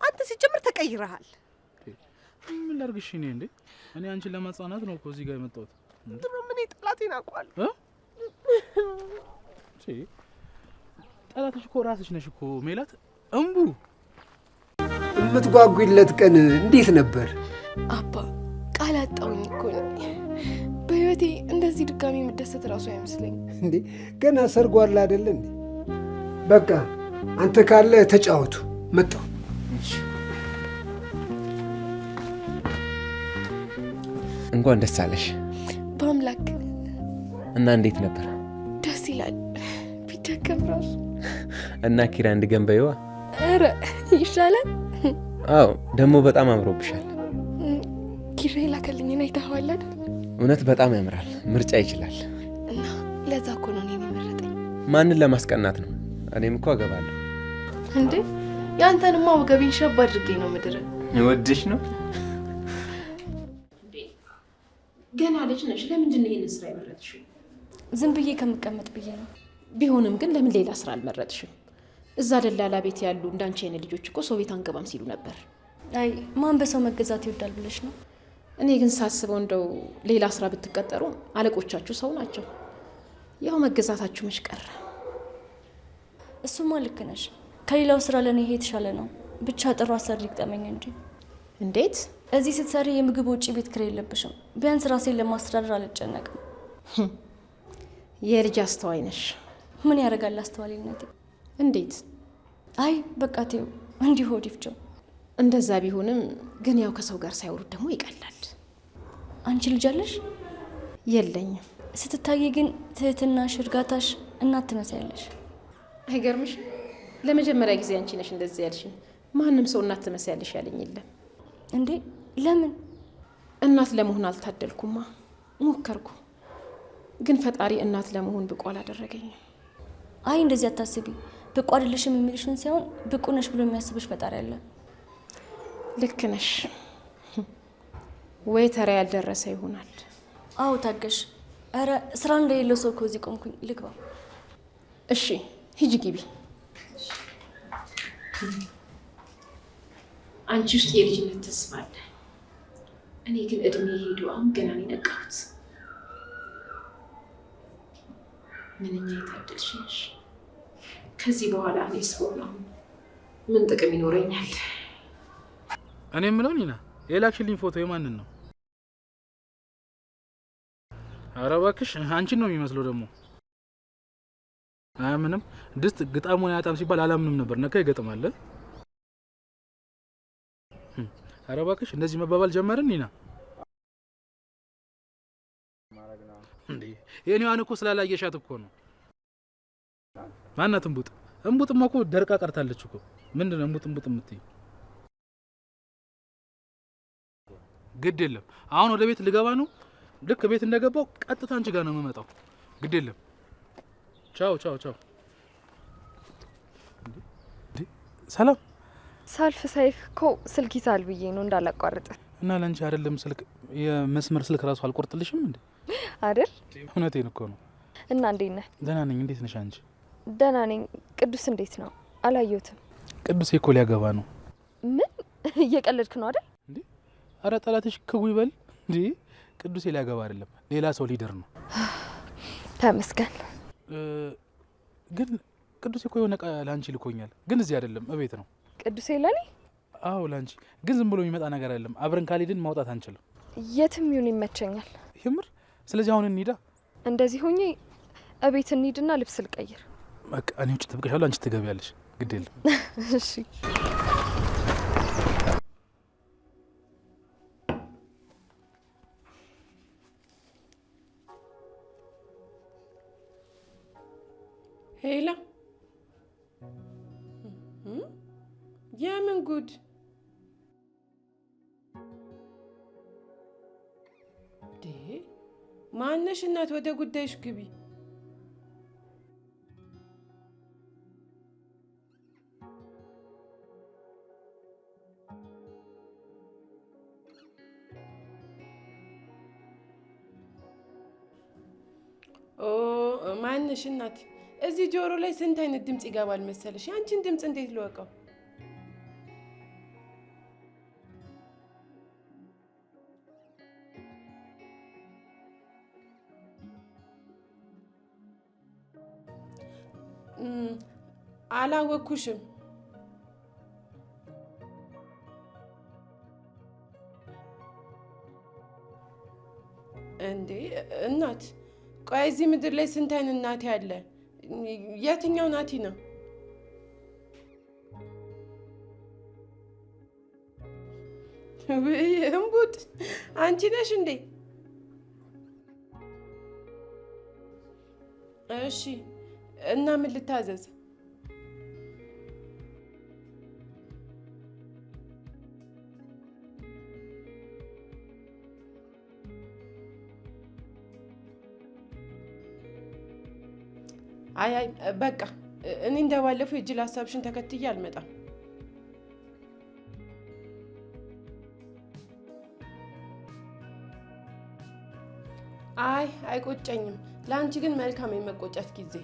S18: አንተ ሲጀምር ተቀይረሃል።
S16: ምን ላድርግሽ እኔ እንዴ? እኔ አንቺን ለማጽናናት ነው እኮ እዚህ ጋር የመጣሁት።
S18: ድሮ ምን ጠላቴን አውቋል።
S16: ጠላትሽ እኮ ራስሽ ነሽ እኮ ሜላት። እምቡ
S13: የምትጓጉለት ቀን እንዴት ነበር?
S11: አባ ቃል አጣውኝ እኮ በህይወቴ እንደዚህ ድጋሚ የምደሰት እራሱ አይመስለኝ።
S13: እንዴ ገና ሰርጎ አለ አይደለ እንዴ? በቃ አንተ ካለ ተጫወቱ። መጣሁ።
S14: እንኳን ደስ አለሽ።
S11: በአምላክ
S14: እና እንዴት ነበር?
S11: ደስ ይላል ቢደከም ራሱ።
S14: እና ኪራ እንድገንበይዋ?
S11: ኧረ ይሻላል።
S14: አዎ ደግሞ በጣም አምሮብሻል።
S11: ኪራ ላከልኝና አይተኸዋል አይደል?
S14: እውነት በጣም ያምራል። ምርጫ ይችላል።
S11: እና ለዛ እኮ ነው እኔን የመረጠኝ።
S14: ማንን ለማስቀናት ነው? እኔም እኮ አገባለሁ።
S11: እንዴ ያንተንማ ወገቤን ሸብ አድርጌ ነው ምድር።
S14: ወድሽ ነው?
S19: ገና ልጅ ነሽ። ለምንድን ነው ይሄንን ስራ የመረጥሽው?
S11: ዝም ብዬ ከምቀመጥ ብዬ ነው።
S19: ቢሆንም ግን ለምን ሌላ ስራ አልመረጥሽም? እዛ ደላላ ቤት ያሉ እንዳንቺ አይነት ልጆች እኮ ሰው ቤት አንገባም ሲሉ ነበር።
S11: አይ ማን በሰው መገዛት ይወዳል ብለሽ ነው?
S19: እኔ ግን ሳስበው እንደው ሌላ ስራ ብትቀጠሩ አለቆቻችሁ ሰው ናቸው። ያው መገዛታችሁ መች ቀረ።
S11: እሱማ ልክ ነሽ። ከሌላው ስራ ለኔ ይሄ የተሻለ ነው። ብቻ ጥሩ አሰሪ ይግጠመኝ እንጂ።
S19: እንዴት?
S11: እዚህ ስትሰሪ የምግብ ወጪ ቤት ኪራይ የለብሽም። ቢያንስ ራሴን ለማስተዳደር አልጨነቅም።
S19: የልጅ አስተዋይ ነሽ።
S11: ምን ያደርጋል አስተዋይነቴ?
S19: እንዴት?
S11: አይ በቃ ተይው፣ እንዲሁ ሆድ ይፍጀው።
S19: እንደዛ ቢሆንም ግን ያው ከሰው ጋር ሳይወሩድ ደግሞ ይቀላል።
S11: አንቺ ልጅ አለሽ?
S19: የለኝም።
S11: ስትታይ ግን ትህትናሽ፣ እርጋታሽ እናት ትመስያለሽ።
S19: አይገርምሽ? ለመጀመሪያ ጊዜ አንቺ ነሽ እንደዚህ ያልሽኝ። ማንም ሰው እናት ትመስያለሽ ያለኝ የለም።
S11: እንዴ ለምን?
S19: እናት ለመሆን አልታደልኩማ። ሞከርኩ፣ ግን ፈጣሪ እናት ለመሆን ብቁ አላደረገኝም።
S11: አይ እንደዚህ አታስቢ። ብቁ አይደለሽም የሚልሽን ሳይሆን ብቁ ነሽ ብሎ የሚያስብሽ ፈጣሪ አለ።
S19: ልክ ነሽ። ወይ ተራ ያልደረሰ ይሆናል።
S11: አዎ ታገሽ። አረ ስራ እንደሌለው ሰው ከዚህ ቆምኩኝ። ልግባ።
S19: እሺ ሂጂ ግቢ። አንቺ ውስጥ የልጅነት ተስፋ አለ። እኔ ግን እድሜ ሄዱ አሁን ገና ነው የነቃሁት። ምንኛ የታደልሽ ነሽ። ከዚህ በኋላ እኔ ስሆን አሁን ምን ጥቅም ይኖረኛል?
S16: እኔ የምለው ኒና የላክሽልኝ ፎቶ የማንን ነው? ኧረ እባክሽ አንቺን ነው የሚመስለው ደግሞ። ምንም ድስት ግጣሙን ያጣም ሲባል አላምንም ነበር። ነካ ይገጥማል። ኧረ እባክሽ እንደዚህ መባባል ጀመርን ኒና። እንዴ የኔዋን እኮ ስላላየሻት እኮ ነው። ማናት እንቡጥ? እንቡጥማ እኮ ደርቃ ቀርታለች እኮ። ምንድነው እንቡጥ እንቡጥ የምትይው? ግድ የለም አሁን ወደ ቤት ልገባ ነው። ልክ ቤት እንደገባው ቀጥታ አንቺ ጋር ነው የምመጣው። ግድ የለም ቻው ቻው ቻው። ሰላም
S11: ሳልፍ ሳይክ እኮ ስልክ ይሳል ብዬ ነው እንዳላቋርጥ።
S16: እና ለአንቺ አይደለም ስልክ የመስመር ስልክ ራሱ አልቆርጥልሽም እንዴ?
S11: አይደል?
S16: እውነቴን እኮ ነው።
S11: እና እንዴት ነህ?
S16: ደህና ነኝ። እንዴት ነሽ አንቺ?
S11: ደህና ነኝ። ቅዱስ እንዴት ነው? አላየሁትም።
S16: ቅዱስ እኮ ሊያገባ ነው።
S11: ምን እየቀለድክ ነው አይደል?
S16: እንዴ አረ ጠላትሽ ክው ይበል እንዴ። ቅዱስ ሊያገባ አይደለም ሌላ ሰው ሊደር ነው።
S11: ተመስገን።
S16: ግን ቅዱስ እኮ የሆነ ላንቺ ልኮኛል። ግን እዚህ አይደለም እቤት ነው።
S11: ቅዱስ ለኔ?
S16: አዎ ላንቺ። ግን ዝም ብሎ የሚመጣ ነገር አይደለም። አብረን ካልሄድን ማውጣት አንችልም።
S11: የትም ይሁን ይመቸኛል።
S16: ይምር። ስለዚህ አሁን እንሂዳ።
S11: እንደዚህ ሆኜ እቤት እንሂድና ልብስ ልቀይር።
S16: በቃ እኔ ውጭ ተብቀሻለሁ። አንቺ ትገቢያለሽ። ግድ የለም።
S11: እሺ
S12: ሄላ የምን ጉድ! ማነሽ እናት? ወደ ጉዳይሽ ግቢ። ኦ ማነሽ እናት? እዚህ ጆሮ ላይ ስንት አይነት ድምጽ ይገባል መሰለሽ? ያንቺን ድምጽ እንዴት ልወቀው? አላወኩሽም። እንዴ እናት፣ ቆይ እዚህ ምድር ላይ ስንት አይነት እናት ያለ? የትኛው ናቲ ነው? ወይ እምቡጥ፣ አንቺ ነሽ እንዴ? እሺ፣ እና ምን ልታዘዝ? አይ በቃ እኔ እንደባለፈው የጅል ሀሳብሽን ተከትዬ አልመጣም። አይ አይቆጨኝም። ለአንቺ ግን መልካም የመቆጨት ጊዜ።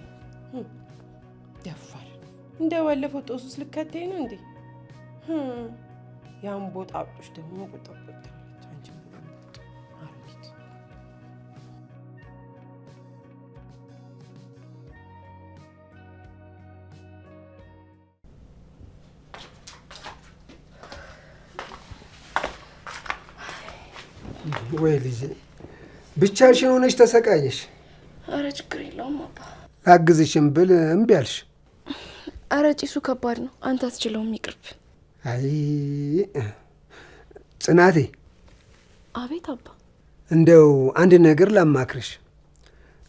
S12: ደፋር እንደባለፈው ጦሱስ ልከተኝ ነው እንዴ? ያምቦ ጣብጦሽ ደግሞ ቁጣ
S13: ወይ ልጄ ብቻሽን ሆነሽ ተሰቃየሽ።
S11: አረ ችግር የለውም አባ።
S13: አግዝሽም ብል እምቢ አልሽ።
S11: አረ ጭሱ ከባድ ነው፣ አንተ አትችለውም፣ ይቅርብ።
S13: አይ ጽናቴ።
S11: አቤት አባ።
S13: እንደው አንድ ነገር ላማክርሽ፣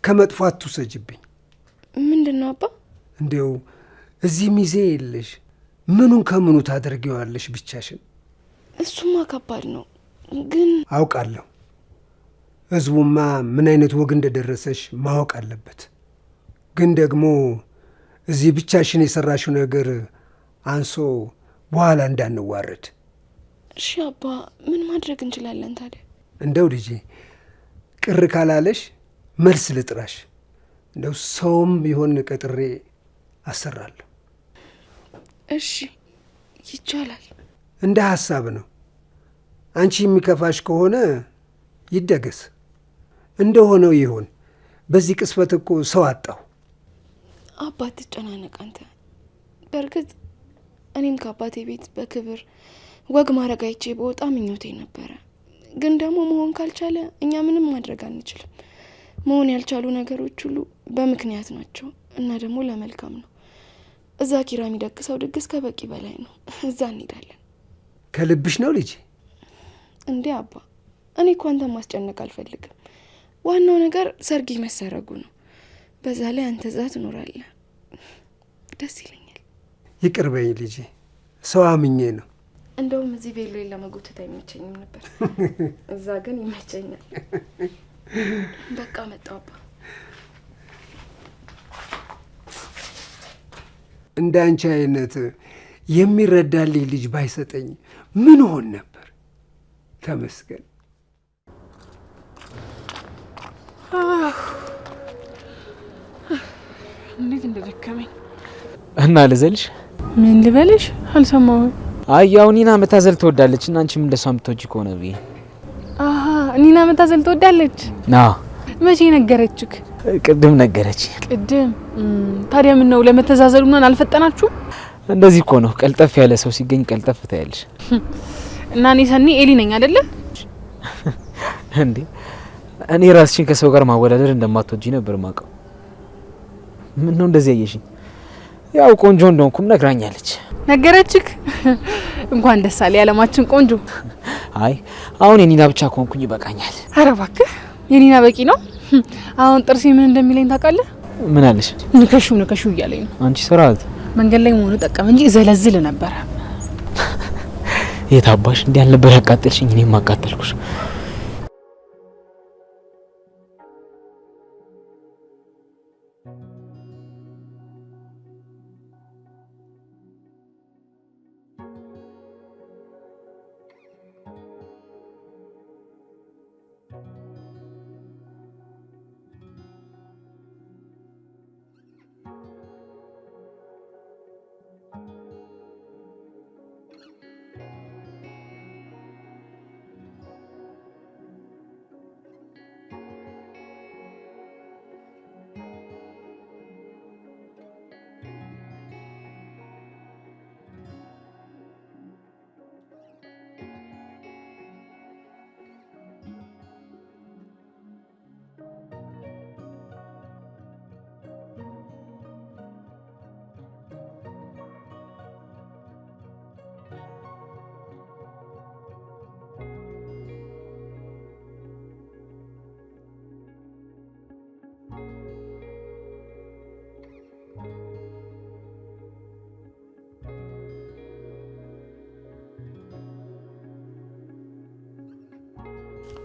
S13: ከመጥፎ አትውሰጅብኝ።
S11: ምንድን ነው አባ?
S13: እንደው እዚህ ሚዜ የለሽ፣ ምኑን ከምኑ ታደርጊዋለሽ ብቻሽን?
S11: እሱማ ከባድ ነው ግን
S13: አውቃለሁ። ህዝቡማ ምን አይነት ወግ እንደደረሰሽ ማወቅ አለበት። ግን ደግሞ እዚህ ብቻሽን የሰራሽው ነገር አንሶ በኋላ እንዳንዋረድ።
S11: እሺ አባ፣ ምን ማድረግ እንችላለን ታዲያ?
S13: እንደው ልጄ ቅር ካላለሽ መልስ ልጥራሽ። እንደው ሰውም ቢሆን ቀጥሬ አሰራለሁ።
S11: እሺ ይቻላል።
S13: እንደ ሀሳብ ነው። አንቺ የሚከፋሽ ከሆነ ይደገስ፣ እንደሆነው ይሁን። በዚህ ቅስፈት እኮ ሰው አጣሁ።
S11: አባት ትጨናነቅ አንተ። በእርግጥ እኔም ከአባቴ ቤት በክብር ወግ ማድረግ አይቼ በወጣ ምኞቴ ነበረ። ግን ደግሞ መሆን ካልቻለ እኛ ምንም ማድረግ አንችልም። መሆን ያልቻሉ ነገሮች ሁሉ በምክንያት ናቸው እና ደግሞ ለመልካም ነው። እዛ ኪራ የሚደግሰው ድግስ ከበቂ በላይ ነው። እዛ እንሄዳለን።
S13: ከልብሽ ነው ልጄ?
S11: እንዴ አባ፣ እኔ እኮ አንተን ማስጨነቅ አልፈልግም። ዋናው ነገር ሰርግ መሰረጉ ነው። በዛ ላይ አንተ እዛ ትኖራለህ፣ ደስ ይለኛል።
S13: ይቅር በይ ልጄ፣ ሰው አምኜ ነው።
S11: እንደውም እዚህ ቤሎ ለመጎተት አይመቸኝም ነበር፣ እዛ ግን ይመቸኛል። በቃ መጣሁ አባ።
S13: እንደ አንቺ አይነት የሚረዳልኝ ልጅ ባይሰጠኝ ምን ሆን ነበር? ተመስገን።
S8: እንዴት እንደደከመኝ
S9: እና ልዘልሽ?
S8: ምን ልበልሽ? አልሰማሁም።
S9: አይ ያው ኒና መታዘል ትወዳለች እና አንቺም እንደሷ የምትወጂ ከሆነ ብዬ።
S8: አሀ ኒና መታዘል ትወዳለች?
S9: አዎ።
S8: መቼ ነገረችክ?
S9: ቅድም ነገረች።
S8: ቅድም? ታዲያ ምን ነው ለመተዛዘሉ ምናምን አልፈጠናችሁም?
S9: እንደዚህ እኮ ነው፣ ቀልጠፍ ያለ ሰው ሲገኝ ቀልጠፍ ታያለሽ።
S8: እና እኔ ሰኒ ኤሊ ነኝ አይደለ
S9: እንዴ? እኔ ራስሽን ከሰው ጋር ማወዳደር እንደማትወጂ ነበር ማውቀው። ምን ነው እንደዚህ ያየሽኝ? ያው ቆንጆ እንደሆንኩም ነግራኛለች።
S8: ነገረችክ? እንኳን ደስ አለ ያለማችን ቆንጆ።
S9: አይ አሁን የኒና ብቻ ከሆንኩኝ ይበቃኛል።
S8: ኧረ እባክህ የኒና በቂ ነው። አሁን ጥርሴ ምን እንደሚለኝ ታውቃለህ?
S9: ምን አለሽ?
S8: ንከሹ ንከሹ እያለኝ ነው።
S9: አንቺ ስራት
S8: መንገድ ላይ መሆኑ ጠቀም እንጂ ዘለዝል ነበረ።
S9: የታባሽ እንዲህ አልነበር ያቃጠልሽኝ? እኔም አቃጠልኩሽ።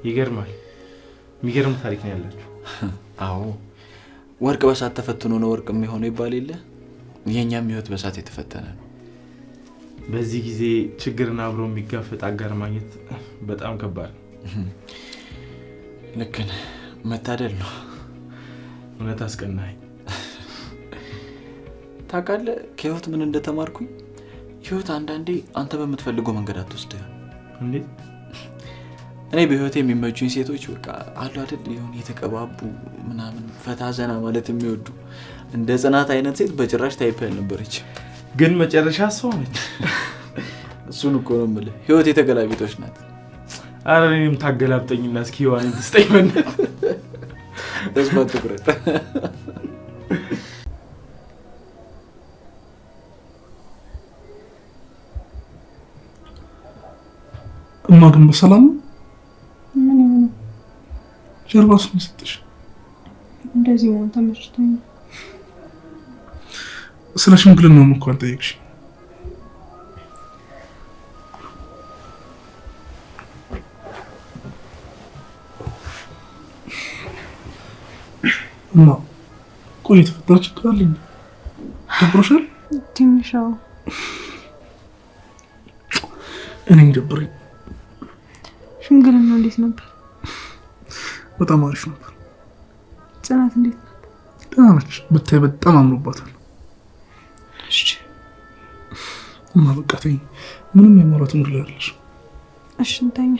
S16: ይገርማል። የሚገርም ታሪክ ነው ያላችሁ።
S1: አዎ ወርቅ በሳት ተፈትኖ ነው ወርቅ የሚሆነው ይባል የለ? የኛም ህይወት በሳት የተፈተነ ነው።
S16: በዚህ ጊዜ ችግርን አብሮ የሚጋፈጥ አጋር ማግኘት በጣም ከባድ ነው።
S1: ልክ ነህ። መታደል ነው።
S16: እውነት አስቀናኝ።
S1: ታውቃለህ ከህይወት ምን እንደተማርኩኝ? ህይወት አንዳንዴ አንተ በምትፈልገው መንገድ አትወስድህም።
S16: እንዴት?
S1: እኔ በህይወት የሚመቹኝ ሴቶች በቃ አሉ አይደል የሆነ የተቀባቡ ምናምን ፈታ ዘና ማለት የሚወዱ እንደ ጽናት አይነት ሴት በጭራሽ ታይፕ ያልነበረች፣
S16: ግን መጨረሻ ሰው ነች።
S1: እሱን እኮ ነው የምልህ። ህይወት የተገላቢጦች ናት።
S16: ኧረ እኔም ታገላብጠኝና እስኪ ሔዋንን ትስጠኝ በእናትህ።
S1: ተስፋ ትቁረጥ።
S7: እማ ግን በሰላም ነው?
S10: ምን ይሆነ?
S7: ጀርባስ ነው የሰጠሽ?
S10: እንደዚህ መሆን ተመችቶኝ።
S7: ስለ ሽምግልናው እኮ አልጠየቅሽኝ። እማ ቆይ የተፈጠረ ችግር አለ? ደብሮሻል?
S10: ትንሽ አዎ።
S7: እኔም ደብረኝ።
S10: ሽምግልና እንዴት ነበር?
S7: በጣም አሪፍ ነበር።
S10: ጽናት እንዴት ናት?
S7: ደህና ነች። ብታይ በጣም አምሮባታል።
S10: እሺ
S7: እማ በቃ ተይኝ። ምንም የማውራት ሙድ ላይ አይደለሽ።
S10: እሺ እንተኛ።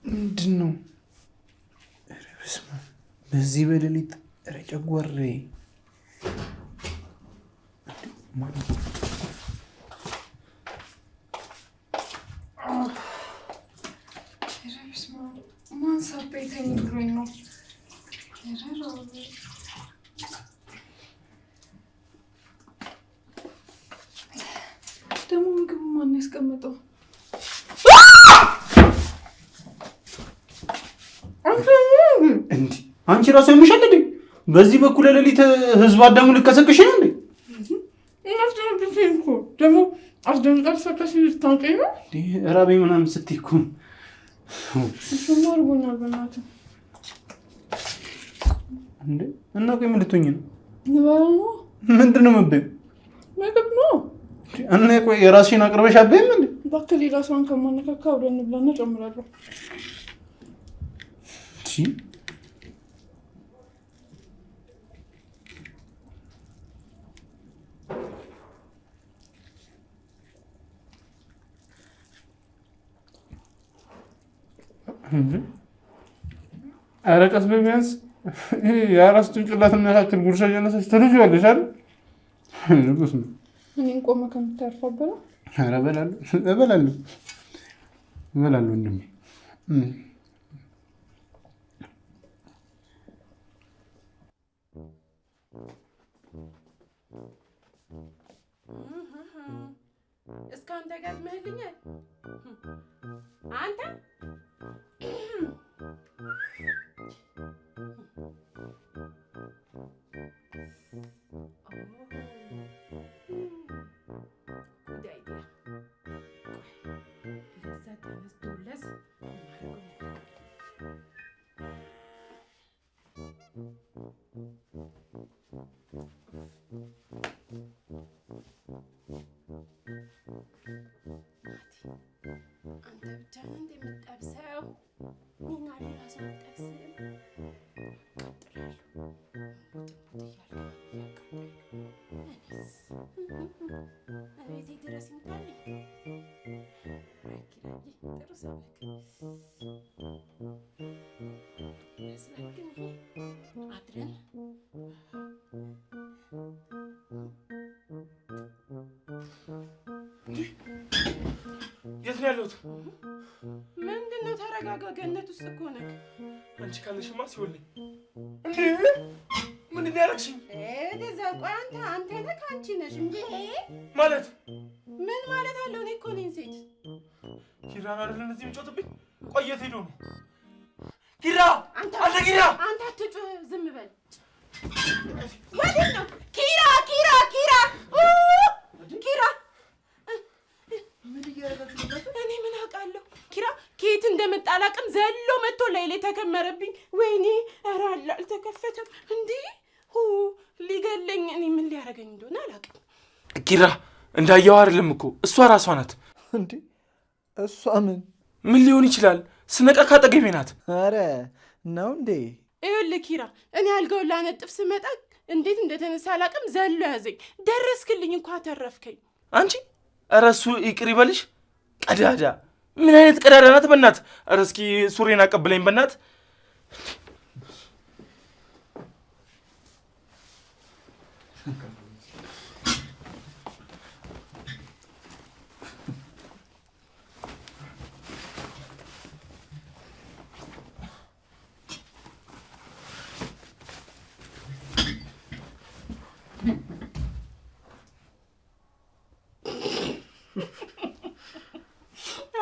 S5: ምንድን ነው በዚህ በሌሊት? ኧረ ጨጓሬ
S10: ደግሞ ምግቡ ማን ያስቀመጠው?
S16: እንዴ አንቺ ራሱ የሚሻል እንዴ? በዚህ በኩል ሌሊት ህዝብ አዳሙ ልቀሰቅሽ ነው እንዴ?
S10: ደግሞ አስደንጋጭ ሰከሽ ልታውቀኝ ነው?
S16: ራበኝ ምናምን ስትይ እኮ
S10: እሱማ አድርጎኛል። በእናትህ
S16: እንዴ እና ቆይ ምን ልትሆኝ ነው?
S10: ንበላ ነው።
S16: ምንድን ነው የምትበይው?
S10: ምግብ ነው።
S16: እና ቆይ የራስሽን አቅርበሽ አትበይም እንዴ?
S10: እባክህ ሌላ ሰውን ከማነካካ አብረን እንብላና ጨምራለሁ።
S5: ኧረ ቀስ በይ ቢያንስ የአራስ ጭንቅላት የሚያሳክል ጉርሻ እያነሳች ትልጅዋለሽ አይደል? ንጉስ ነው።
S10: እኔን ቆመ ከምታርፈው በላ።
S5: ኧረ እበላለሁ ወንድሜ።
S12: እስካሁን ተጋድመህልኛል አንተ።
S16: የት ነው ያለሁት?
S12: ምንድን ነው? ተረጋጋ። ገነት ውስጥ እኮ ነህ።
S16: አንቺ ካለሽማ ሲሆንልኝ እንዴ! ምንድን ነው ያደረግሽኝ?
S12: እዛ ቆይ፣ አንተ ነህ አንቺ ነሽ እንዴ?
S16: ማለት
S12: ምን ማለት አለው? እኔ እኮ ነኝ ሴት።
S16: ኪራ አይደል እንደዚህ የሚጮትብኝ? ቆይ የት ሄዶ ነው? ኪራ! አንተ ኪራ!
S12: አንተ አትጩህ፣ ዝም በል። ወዴት ነው? ኪራ ኪራ ኪራ ዘሎ መጥቶ ላይ ተከመረብኝ። ወይኔ ኧረ አልተከፈተም እንዴ! ሊገለኝ። እኔ ምን ሊያደርገኝ እንደሆነ አላውቅም።
S16: ኪራ እንዳየው አይደለም እኮ እሷ ራሷ ናት።
S1: እንዴ እሷ
S16: ምን ሊሆን ይችላል? ስነቃ ካጠገቤ ናት።
S1: ኧረ ነው እንዴ?
S12: ይኸውልህ ኪራ፣ እኔ አልጋውን ላነጥፍ ስመጣ እንዴት እንደተነሳ አላውቅም፣ ዘሎ ያዘኝ። ደረስክልኝ እንኳ ተረፍከኝ።
S16: አንቺ ኧረ እሱ ይቅር ይበልሽ። ቀዳዳ ምን አይነት ቀዳዳ ናት በእናት? ኧረ እስኪ ሱሬን አቀብለኝ በእናት።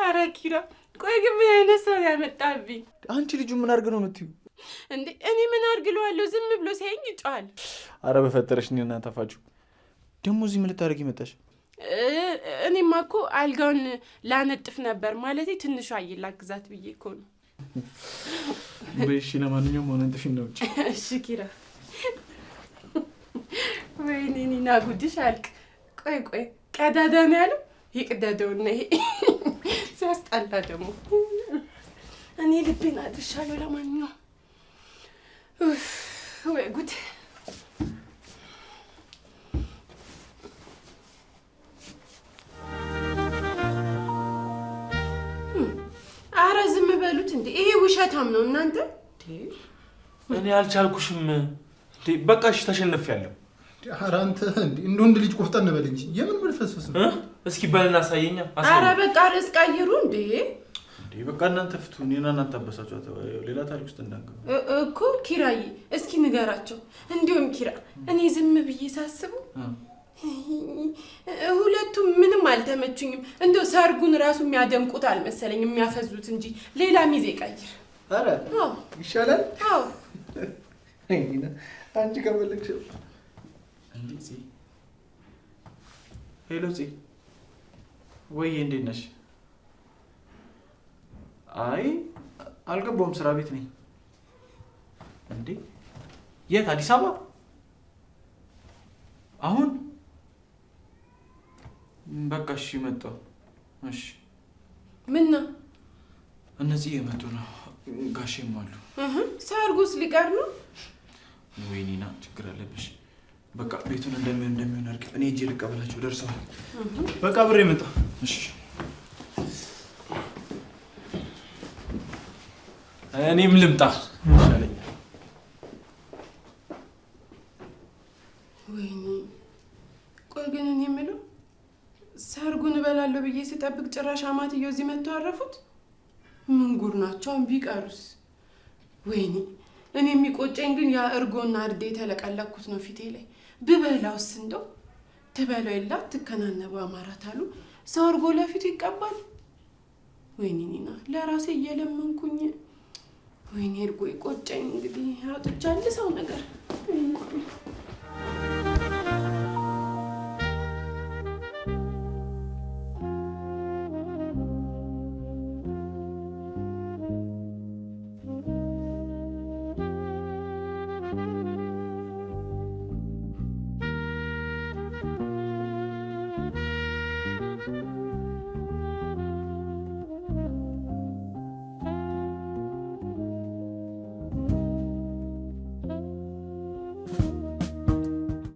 S12: ኧረ ኪራ፣ ቆይ ግን ምን አይነት ሰው ያመጣብኝ?
S1: አንቺ ልጁ ምን አድርግ ነው የምትዩ
S12: እንዴ? እኔ ምን አድርግለዋለሁ? ዝም ብሎ ሲያየኝ ይጫዋል።
S1: አረ በፈጠረሽ እኔና ተፋጩ። ደግሞ እዚህ ምን ልታደርጊ መጣሽ?
S12: እኔማ እኮ አልጋውን ላነጥፍ ነበር። ማለቴ ትንሿ ላግዛት ብዬ እኮ ነው።
S1: በእሺ፣ ለማንኛውም ሆነ እንጥፊ ነው።
S12: እሺ ኪራ። ወይኔ ኒና ጉድሽ አልቅ። ቆይ ቀዳዳ ነው ያለው። ይቅደደውና ይሄ ሲያስጠላ ደግሞ እኔ ልቤን አድርሻለሁ። ለማንኛውም ወይ ጉድ! አረ ዝም በሉት እንዴ! ይሄ ውሸታም ነው እናንተ።
S16: እኔ አልቻልኩሽም እንዴ! በቃ እሺ ተሸንፌያለሁ።
S7: ኧረ አንተ እንደ ወንድ ልጅ ቆፍጠን በል እንጂ የምን መልፈስፈስ ነው?
S16: እስኪ በልና አሳየኛ።
S12: አረ በቃ ርዕስ ቀይሩ እንዴ!
S1: በቃ እናንተ ፍቱ። እኔና እናንተ አበሳጫት። ሌላ ታሪክ ውስጥ እንዳንገባ
S12: እኮ ኪራዬ፣ እስኪ ንገራቸው። እንዲሁም ኪራ፣ እኔ ዝም ብዬ ሳስበው ሁለቱም ምንም አልተመቹኝም። እንደው ሰርጉን ራሱ የሚያደምቁት አልመሰለኝ፣ የሚያፈዙት እንጂ። ሌላ ሚዜ ቀይር።
S1: አረ ይሻላል።
S12: አዎ
S1: አንቺ ከመለክሽ እንዴ ፂ ሄሎ ፂ ወይ እንዴት ነሽ? አይ አልገባሁም፣ ስራ ቤት ነኝ። እንዴ የት? አዲስ አበባ? አሁን በቃ እሺ መጣሁ። እሺ
S12: ምን ነው?
S1: እነዚህ የመጡ ነው፣ ጋሼም አሉ።
S12: ሰርጉስ ሊቀር ነው?
S1: ወይኔና ችግር አለብሽ። በቃ ቤቱን እንደሚሆን አድርጊ። እኔ እጄ ልቀበላቸው፣ ደርሰዋል።
S16: በቃ ብሬ መጣ።
S1: እሺ
S16: እኔም ልምጣ ይሻለኛል።
S12: ወይኔ ቆይ ግን እኔ የምለው ሰርጉን እበላለሁ ብዬ ስጠብቅ ጭራሽ አማትየው እዚህ መጥተው አረፉት። ምን ጉር ናቸው ቢቀሩስ? ወይኔ እኔ የሚቆጨኝ ግን ያ እርጎና እርዴ የተለቀለኩት ነው ፊቴ ላይ። ብበላውስ እንደው ትበላው የላ ትከናነበው አማራት አሉ። ሰው እርጎ ለፊቱ ይቀባል። ወይኔ ኒና ለራሴ እየለመንኩኝ። ወይኔ እርጎ ይቆጨኝ። እንግዲህ አውጥቻለሁ ሰው ነገር